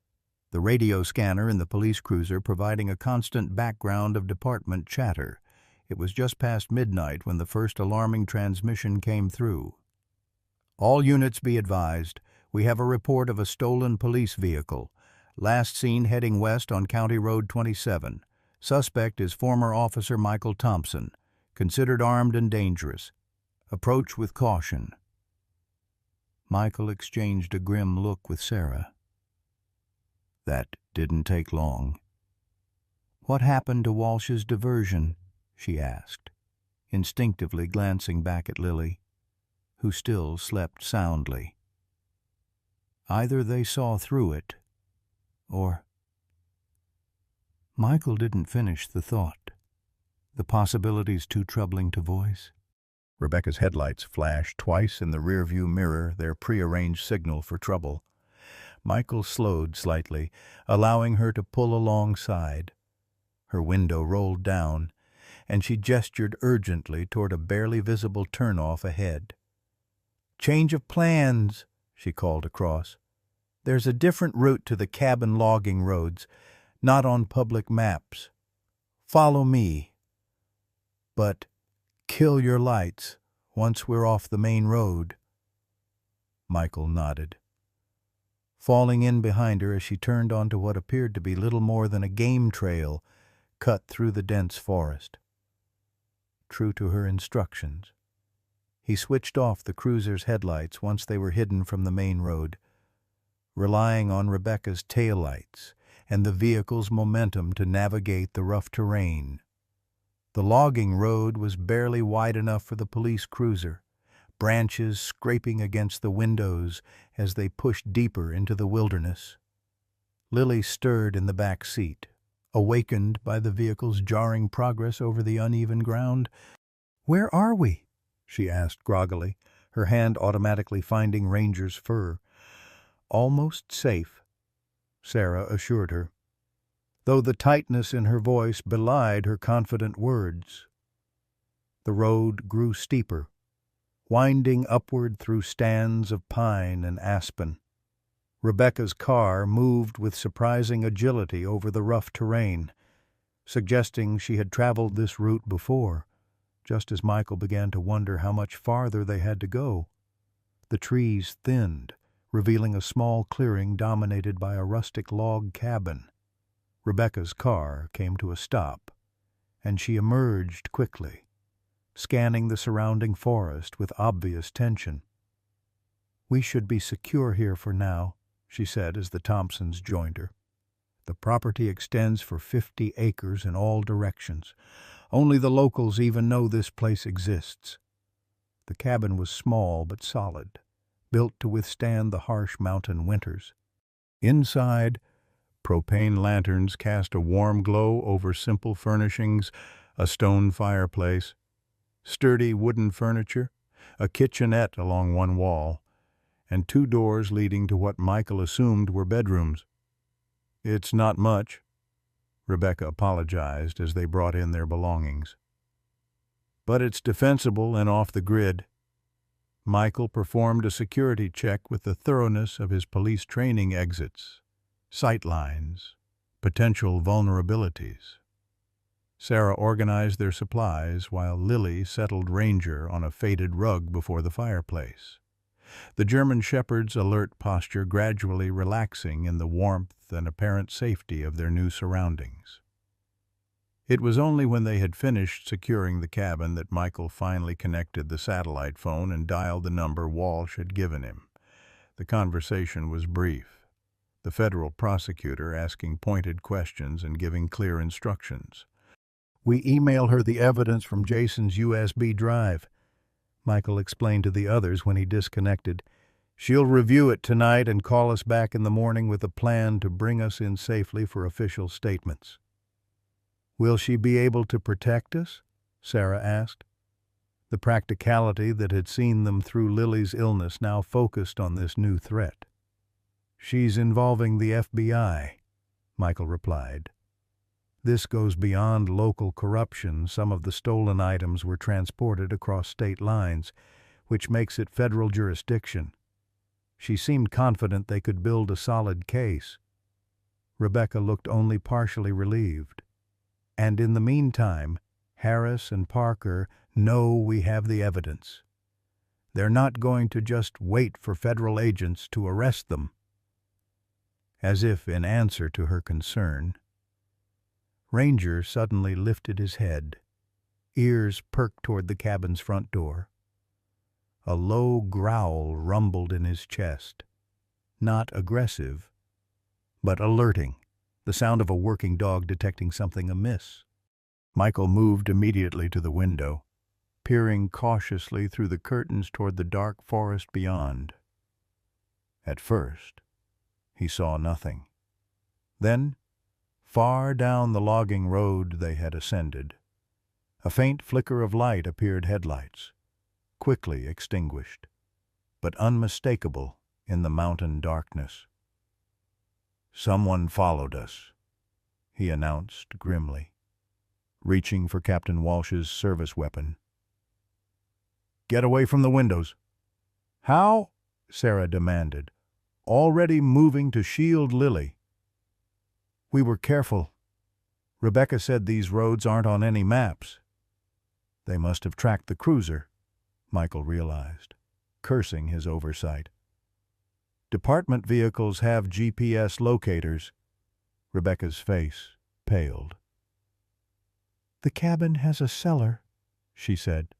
the radio scanner in the police cruiser providing a constant background of department chatter. It was just past midnight when the first alarming transmission came through. "All units be advised. We have a report of a stolen police vehicle. Last seen heading west on County Road 27. Suspect is former Officer Michael Thompson. Considered armed and dangerous. Approach with caution." Michael exchanged a grim look with Sarah. That didn't take long. "What happened to Walsh's diversion?" she asked, instinctively glancing back at Lily, who still slept soundly. Either they saw through it, or... Michael didn't finish the thought. The possibilities too troubling to voice. Rebecca's headlights flashed twice in the rearview mirror, their prearranged signal for trouble. Michael slowed slightly, allowing her to pull alongside. Her window rolled down, and she gestured urgently toward a barely visible turnoff ahead. "Change of plans," she called across. "There's a different route to the cabin logging roads, not on public maps. Follow me. But kill your lights once we're off the main road." Michael nodded, falling in behind her as she turned onto what appeared to be little more than a game trail cut through the dense forest. True to her instructions, he switched off the cruiser's headlights once they were hidden from the main road, relying on Rebecca's taillights and the vehicle's momentum to navigate the rough terrain. The logging road was barely wide enough for the police cruiser, branches scraping against the windows as they pushed deeper into the wilderness. Lily stirred in the back seat, awakened by the vehicle's jarring progress over the uneven ground. "Where are we?" she asked groggily, her hand automatically finding Ranger's fur. "Almost safe," Sarah assured her, though the tightness in her voice belied her confident words. The road grew steeper, winding upward through stands of pine and aspen. Rebecca's car moved with surprising agility over the rough terrain, suggesting she had traveled this route before, just as Michael began to wonder how much farther they had to go. The trees thinned, revealing a small clearing dominated by a rustic log cabin. Rebecca's car came to a stop, and she emerged quickly, scanning the surrounding forest with obvious tension. "We should be secure here for now," she said as the Thompsons joined her. "The property extends for 50 acres in all directions. Only the locals even know this place exists." The cabin was small but solid, built to withstand the harsh mountain winters. Inside, propane lanterns cast a warm glow over simple furnishings, a stone fireplace, sturdy wooden furniture, a kitchenette along one wall, and 2 doors leading to what Michael assumed were bedrooms. "It's not much," Rebecca apologized as they brought in their belongings. "But it's defensible and off the grid." Michael performed a security check with the thoroughness of his police training exits, sight lines, potential vulnerabilities. Sarah organized their supplies while Lily settled Ranger on a faded rug before the fireplace, the German shepherd's alert posture gradually relaxing in the warmth and apparent safety of their new surroundings. It was only when they had finished securing the cabin that Michael finally connected the satellite phone and dialed the number Walsh had given him. The conversation was brief, the federal prosecutor asking pointed questions and giving clear instructions. "We email her the evidence from Jason's USB drive," Michael explained to the others when he disconnected. "She'll review it tonight and call us back in the morning with a plan to bring us in safely for official statements." "Will she be able to protect us?" Sarah asked. The practicality that had seen them through Lily's illness now focused on this new threat. "She's involving the FBI," Michael replied. "This goes beyond local corruption. Some of the stolen items were transported across state lines, which makes it federal jurisdiction. She seemed confident they could build a solid case." Rebecca looked only partially relieved. "And in the meantime, Harris and Parker know we have the evidence. They're not going to just wait for federal agents to arrest them." As if in answer to her concern, Ranger suddenly lifted his head, ears perked toward the cabin's front door. A low growl rumbled in his chest, not aggressive, but alerting, the sound of a working dog detecting something amiss. Michael moved immediately to the window, peering cautiously through the curtains toward the dark forest beyond. At first, he saw nothing. Then, far down the logging road they had ascended, a faint flicker of light appeared headlights, quickly extinguished, but unmistakable in the mountain darkness. "Someone followed us," he announced grimly, reaching for Captain Walsh's service weapon. "Get away from the windows." "How?" Sarah demanded, already moving to shield Lily. "We were careful. Rebecca said these roads aren't on any maps." "They must have tracked the cruiser," Michael realized, cursing his oversight. "Department vehicles have GPS locators." Rebecca's face paled. "The cabin has a cellar," she said,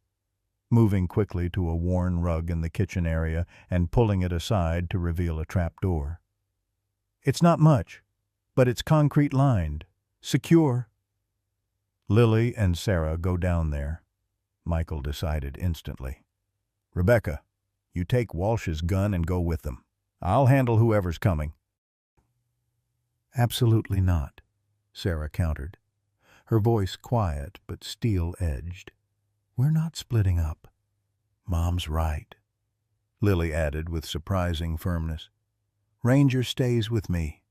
moving quickly to a worn rug in the kitchen area and pulling it aside to reveal a trapdoor. "It's not much, but it's concrete lined, secure." "Lily and Sarah go down there," Michael decided instantly. "Rebecca, you take Walsh's gun and go with them. I'll handle whoever's coming." "Absolutely not," Sarah countered, her voice quiet but steel-edged. "We're not splitting up." "Mom's right," Lily added with surprising firmness. "Ranger stays with me."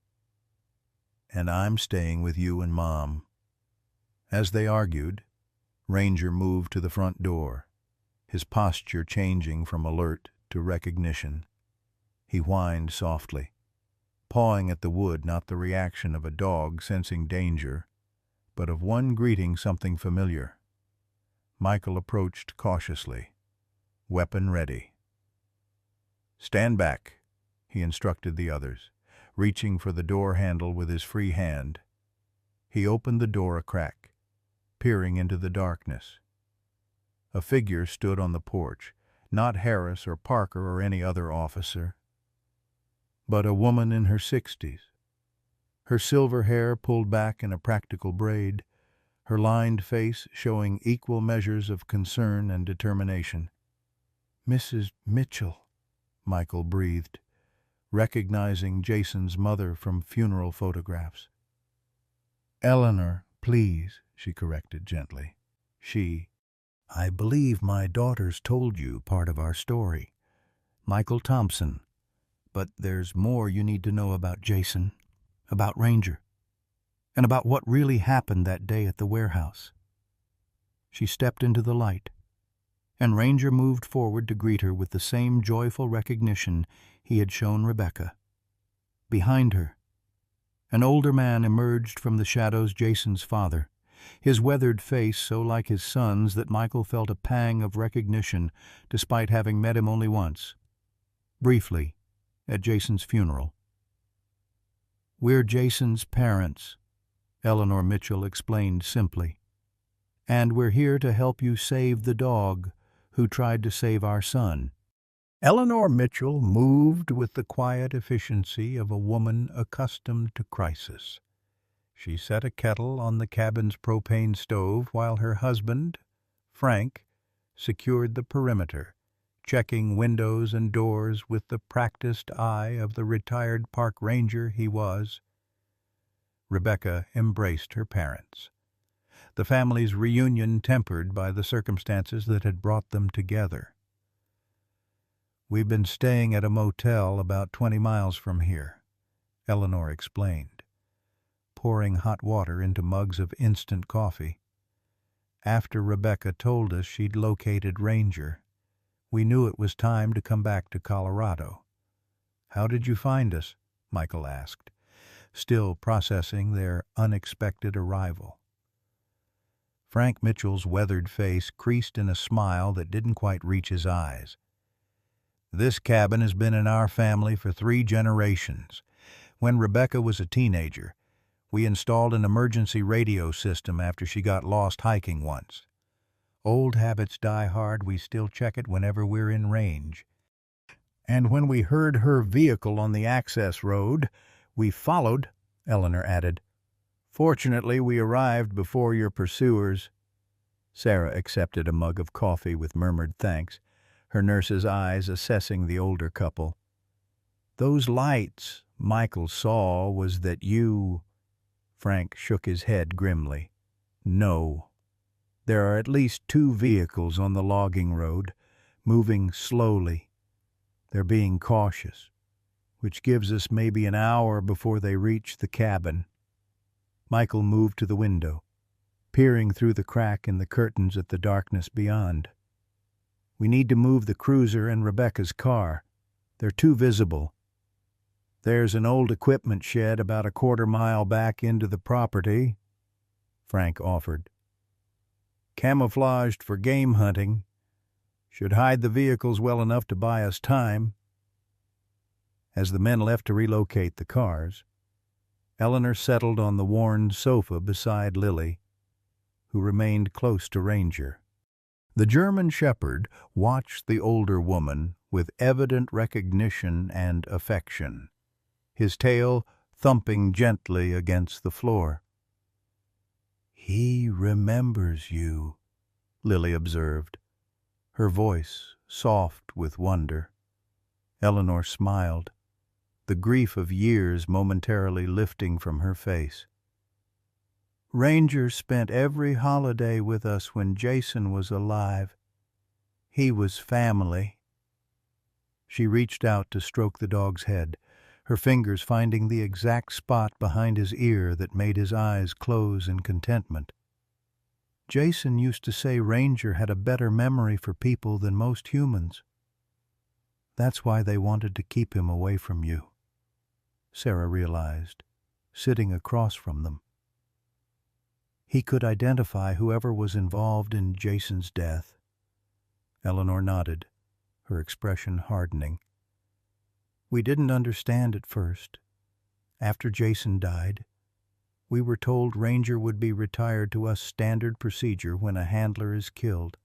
"And I'm staying with you and Mom." As they argued, Ranger moved to the front door, his posture changing from alert to recognition. He whined softly, pawing at the wood, not the reaction of a dog sensing danger, but of one greeting something familiar. Michael approached cautiously, weapon ready. "Stand back," he instructed the others, reaching for the door handle with his free hand. He opened the door a crack, peering into the darkness. A figure stood on the porch, not Harris or Parker or any other officer, but a woman in her 60s, her silver hair pulled back in a practical braid, her lined face showing equal measures of concern and determination. "Mrs. Mitchell," Michael breathed, recognizing Jason's mother from funeral photographs. "Eleanor, please," she corrected gently. "I believe my daughters told you part of our story. Michael Thompson. But there's more you need to know about Jason, about Ranger, and about what really happened that day at the warehouse." She stepped into the light, and Ranger moved forward to greet her with the same joyful recognition he had shown Rebecca. Behind her, an older man emerged from the shadows, Jason's father, his weathered face so like his son's that Michael felt a pang of recognition despite having met him only once, briefly, at Jason's funeral. "We're Jason's parents," Eleanor Mitchell explained simply, "and we're here to help you save the dog who tried to save our son." Eleanor Mitchell moved with the quiet efficiency of a woman accustomed to crisis. She set a kettle on the cabin's propane stove while her husband, Frank, secured the perimeter, checking windows and doors with the practiced eye of the retired park ranger he was. Rebecca embraced her parents, the family's reunion tempered by the circumstances that had brought them together. "We've been staying at a motel about 20 miles from here," Eleanor explained, pouring hot water into mugs of instant coffee. "After Rebecca told us she'd located Ranger, we knew it was time to come back to Colorado." "How did you find us?" Michael asked, still processing their unexpected arrival. Frank Mitchell's weathered face creased in a smile that didn't quite reach his eyes. "This cabin has been in our family for 3 generations. When Rebecca was a teenager, we installed an emergency radio system after she got lost hiking once. Old habits die hard, we still check it whenever we're in range. And when we heard her vehicle on the access road, we followed," Eleanor added. "Fortunately, we arrived before your pursuers." Sarah accepted a mug of coffee with murmured thanks, her nurse's eyes assessing the older couple. "Those lights Michael saw was that you—" Frank shook his head grimly. "No. There are at least 2 vehicles on the logging road, moving slowly. They're being cautious, which gives us maybe an hour before they reach the cabin." Michael moved to the window, peering through the crack in the curtains at the darkness beyond. "We need to move the cruiser and Rebecca's car. They're too visible. There's an old equipment shed about a quarter-mile back into the property," Frank offered. "Camouflaged for game hunting. Should hide the vehicles well enough to buy us time." As the men left to relocate the cars, Eleanor settled on the worn sofa beside Lily, who remained close to Ranger. The German shepherd watched the older woman with evident recognition and affection, his tail thumping gently against the floor. "He remembers you," Lily observed, her voice soft with wonder. Eleanor smiled, the grief of years momentarily lifting from her face. "Ranger spent every holiday with us when Jason was alive. He was family." She reached out to stroke the dog's head, her fingers finding the exact spot behind his ear that made his eyes close in contentment. "Jason used to say Ranger had a better memory for people than most humans. That's why they wanted to keep him away from you," Sarah realized, sitting across from them. "He could identify whoever was involved in Jason's death." Eleanor nodded, her expression hardening. "We didn't understand at first. After Jason died, we were told Ranger would be retired to us standard procedure when a handler is killed.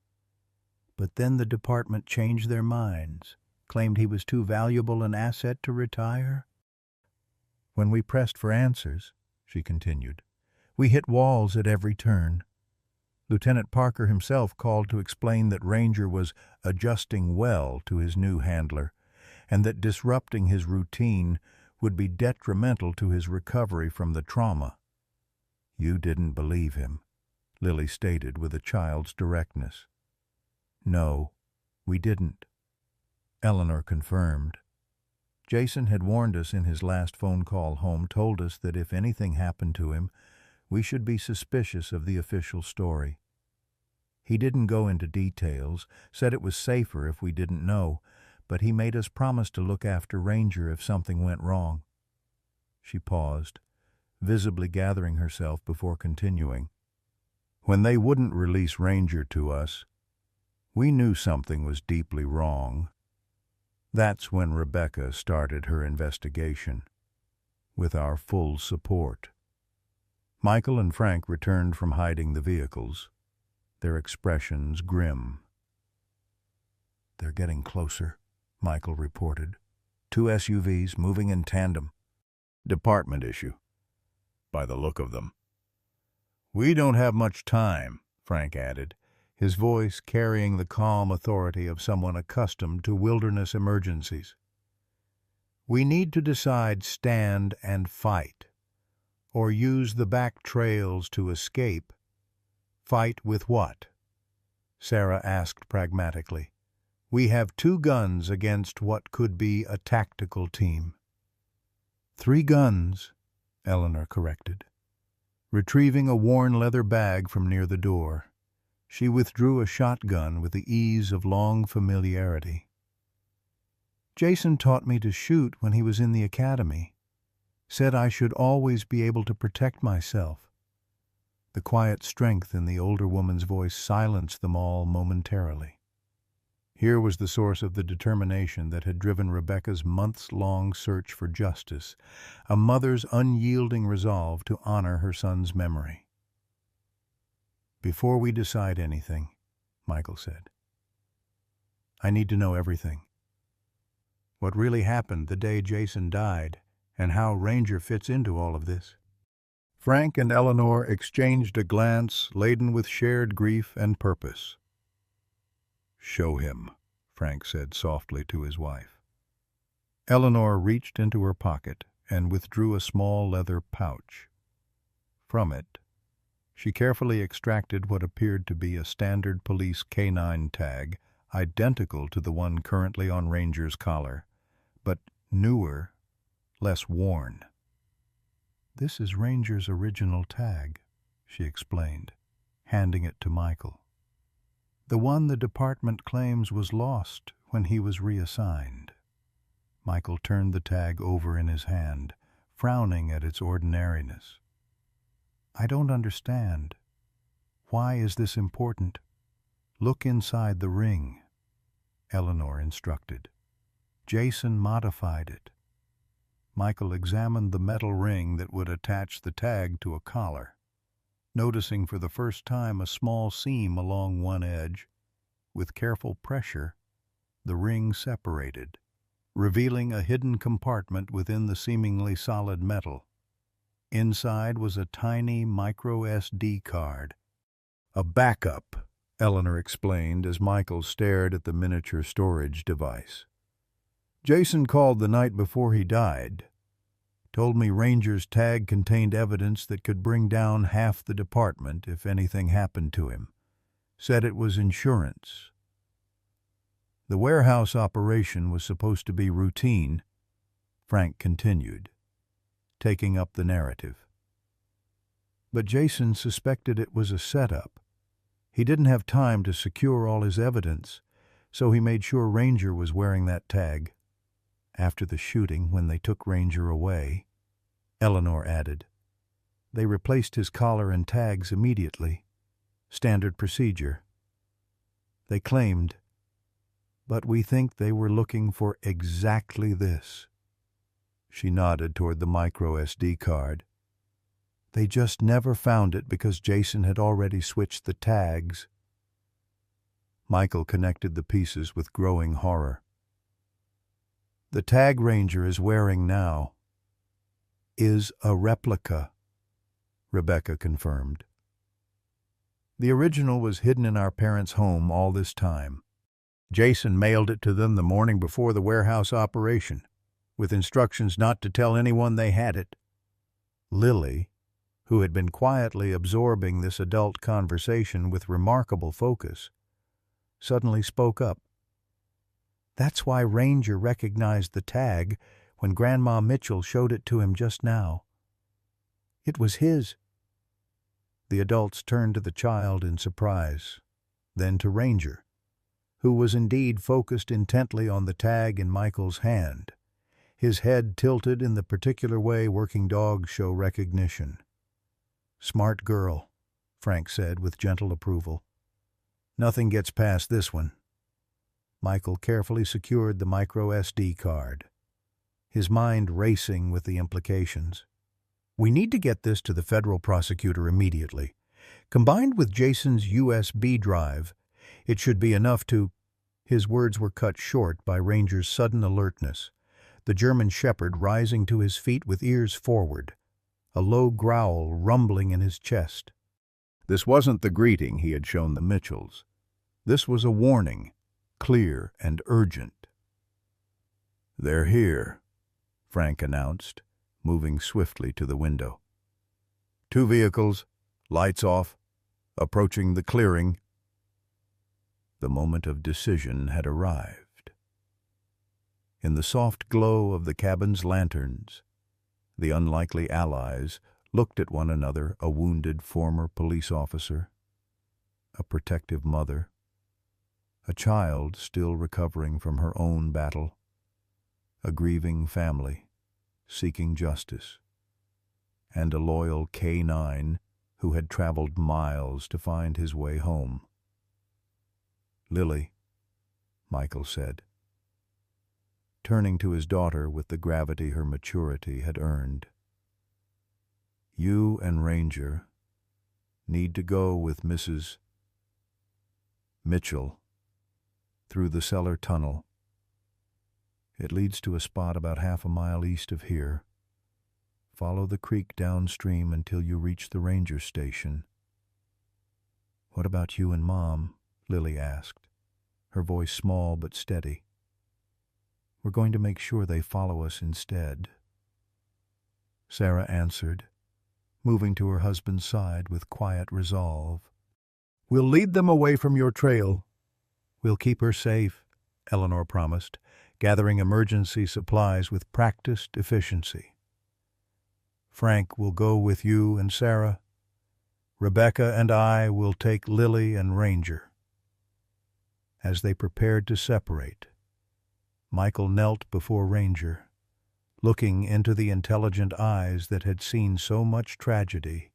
But then the department changed their minds, claimed he was too valuable an asset to retire. When we pressed for answers, she continued, we hit walls at every turn. Lieutenant Parker himself called to explain that Ranger was adjusting well to his new handler, and that disrupting his routine would be detrimental to his recovery from the trauma. You didn't believe him, Lily stated with a child's directness. No, we didn't, Eleanor confirmed. Jason had warned us in his last phone call home, told us that if anything happened to him, we should be suspicious of the official story. He didn't go into details, said it was safer if we didn't know, but he made us promise to look after Ranger if something went wrong. She paused, visibly gathering herself before continuing. When they wouldn't release Ranger to us, we knew something was deeply wrong. That's when Rebecca started her investigation, with our full support. Michael and Frank returned from hiding the vehicles, their expressions grim. They're getting closer, Michael reported. 2 SUVs moving in tandem. Department issue, by the look of them. We don't have much time, Frank added, his voice carrying the calm authority of someone accustomed to wilderness emergencies. We need to decide stand and fight, or use the back trails to escape. Fight with what? Sarah asked pragmatically. We have 2 guns against what could be a tactical team. 3 guns, Eleanor corrected. Retrieving a worn leather bag from near the door, she withdrew a shotgun with the ease of long familiarity. Jason taught me to shoot when he was in the academy. Said I should always be able to protect myself. The quiet strength in the older woman's voice silenced them all momentarily. Here was the source of the determination that had driven Rebecca's months-long search for justice, a mother's unyielding resolve to honor her son's memory. Before we decide anything, Michael said, I need to know everything. What really happened the day Jason died, and how Ranger fits into all of this. Frank and Eleanor exchanged a glance laden with shared grief and purpose. Show him, Frank said softly to his wife. Eleanor reached into her pocket and withdrew a small leather pouch. From it, she carefully extracted what appeared to be a standard police K9 tag, identical to the one currently on Ranger's collar, but newer, less worn. This is Ranger's original tag, she explained, handing it to Michael. The one the department claims was lost when he was reassigned. Michael turned the tag over in his hand, frowning at its ordinariness. I don't understand. Why is this important? Look inside the ring, Eleanor instructed. Jason modified it. Michael examined the metal ring that would attach the tag to a collar, noticing for the first time a small seam along one edge. With careful pressure, the ring separated, revealing a hidden compartment within the seemingly solid metal. Inside was a tiny micro SD card. A backup, Eleanor explained as Michael stared at the miniature storage device. Jason called the night before he died. Told me Ranger's tag contained evidence that could bring down half the department if anything happened to him. Said it was insurance. The warehouse operation was supposed to be routine, Frank continued, taking up the narrative. But Jason suspected it was a setup. He didn't have time to secure all his evidence, so he made sure Ranger was wearing that tag. After the shooting, when they took Ranger away, Eleanor added, they replaced his collar and tags immediately. Standard procedure. They claimed, but we think they were looking for exactly this. She nodded toward the micro SD card. They just never found it because Jason had already switched the tags. Michael connected the pieces with growing horror. The tag Ranger is wearing now is a replica, Rebecca confirmed. The original was hidden in our parents' home all this time. Jason mailed it to them the morning before the warehouse operation, with instructions not to tell anyone they had it. Lily, who had been quietly absorbing this adult conversation with remarkable focus, suddenly spoke up. That's why Ranger recognized the tag when Grandma Mitchell showed it to him just now. It was his. The adults turned to the child in surprise, then to Ranger, who was indeed focused intently on the tag in Michael's hand, his head tilted in the particular way working dogs show recognition. "Smart girl," Frank said with gentle approval. "Nothing gets past this one." Michael carefully secured the micro SD card, his mind racing with the implications. "We need to get this to the federal prosecutor immediately. Combined with Jason's USB drive, it should be enough to—" His words were cut short by Ranger's sudden alertness, the German shepherd rising to his feet with ears forward, a low growl rumbling in his chest. This wasn't the greeting he had shown the Mitchells. This was a warning, clear and urgent. "They're here," Frank announced, moving swiftly to the window. "2 vehicles, lights off, approaching the clearing." The moment of decision had arrived. In the soft glow of the cabin's lanterns, the unlikely allies looked at one another, a wounded former police officer, a protective mother, a child still recovering from her own battle, a grieving family seeking justice, and a loyal K-9 who had traveled miles to find his way home. "Lily," Michael said, turning to his daughter with the gravity her maturity had earned. "You and Ranger need to go with Mrs. Mitchell through the cellar tunnel. It leads to a spot about half a mile east of here. Follow the creek downstream until you reach the ranger station." "What about you and Mom?" Lily asked, her voice small but steady. "We're going to make sure they follow us instead," Sarah answered, moving to her husband's side with quiet resolve. "We'll lead them away from your trail." "We'll keep her safe," Eleanor promised, gathering emergency supplies with practiced efficiency. "Frank will go with you and Sarah. Rebecca and I will take Lily and Ranger." As they prepared to separate, Michael knelt before Ranger, looking into the intelligent eyes that had seen so much tragedy,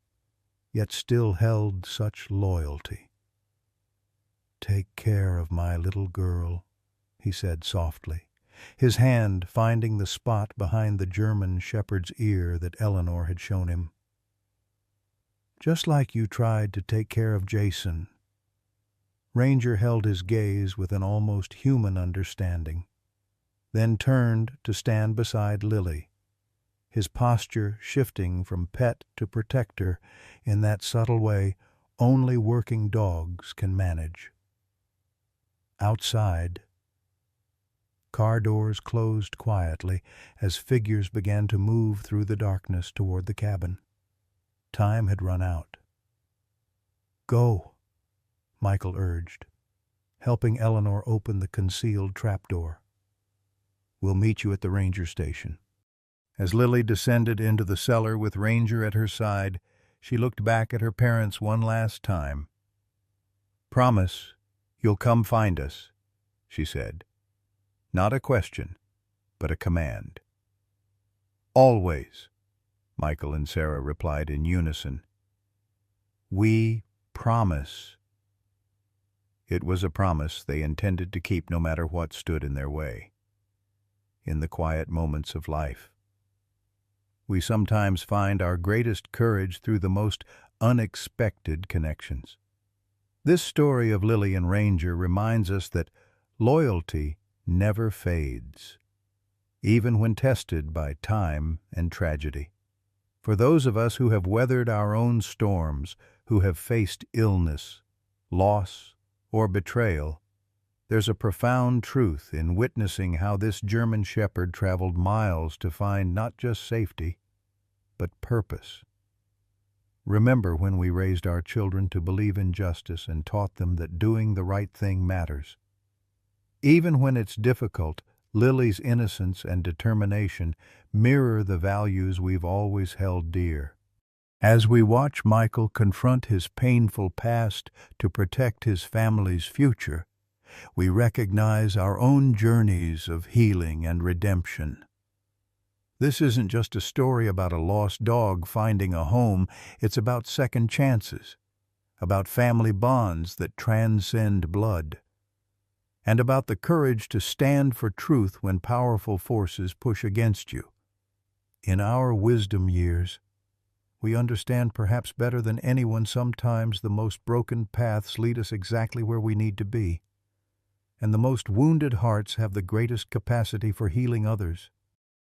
yet still held such loyalty. "Take care of my little girl," he said softly, his hand finding the spot behind the German shepherd's ear that Eleanor had shown him. "Just like you tried to take care of Jason." Ranger held his gaze with an almost human understanding, then turned to stand beside Lily, his posture shifting from pet to protector in that subtle way only working dogs can manage. Outside, car doors closed quietly as figures began to move through the darkness toward the cabin. Time had run out. "Go," Michael urged, helping Eleanor open the concealed trapdoor. "We'll meet you at the ranger station." As Lily descended into the cellar with Ranger at her side, she looked back at her parents one last time. "Promise you'll come find us," she said. Not a question, but a command. "Always," Michael and Sarah replied in unison. "We promise." It was a promise they intended to keep no matter what stood in their way. In the quiet moments of life, we sometimes find our greatest courage through the most unexpected connections. This story of Lily and Ranger reminds us that loyalty never fades, even when tested by time and tragedy. For those of us who have weathered our own storms, who have faced illness, loss, or betrayal, there's a profound truth in witnessing how this German shepherd traveled miles to find not just safety, but purpose. Remember when we raised our children to believe in justice and taught them that doing the right thing matters. Even when it's difficult, Lily's innocence and determination mirror the values we've always held dear. As we watch Michael confront his painful past to protect his family's future, we recognize our own journeys of healing and redemption. This isn't just a story about a lost dog finding a home, it's about second chances, about family bonds that transcend blood, and about the courage to stand for truth when powerful forces push against you. In our wisdom years, we understand perhaps better than anyone sometimes the most broken paths lead us exactly where we need to be, and the most wounded hearts have the greatest capacity for healing others.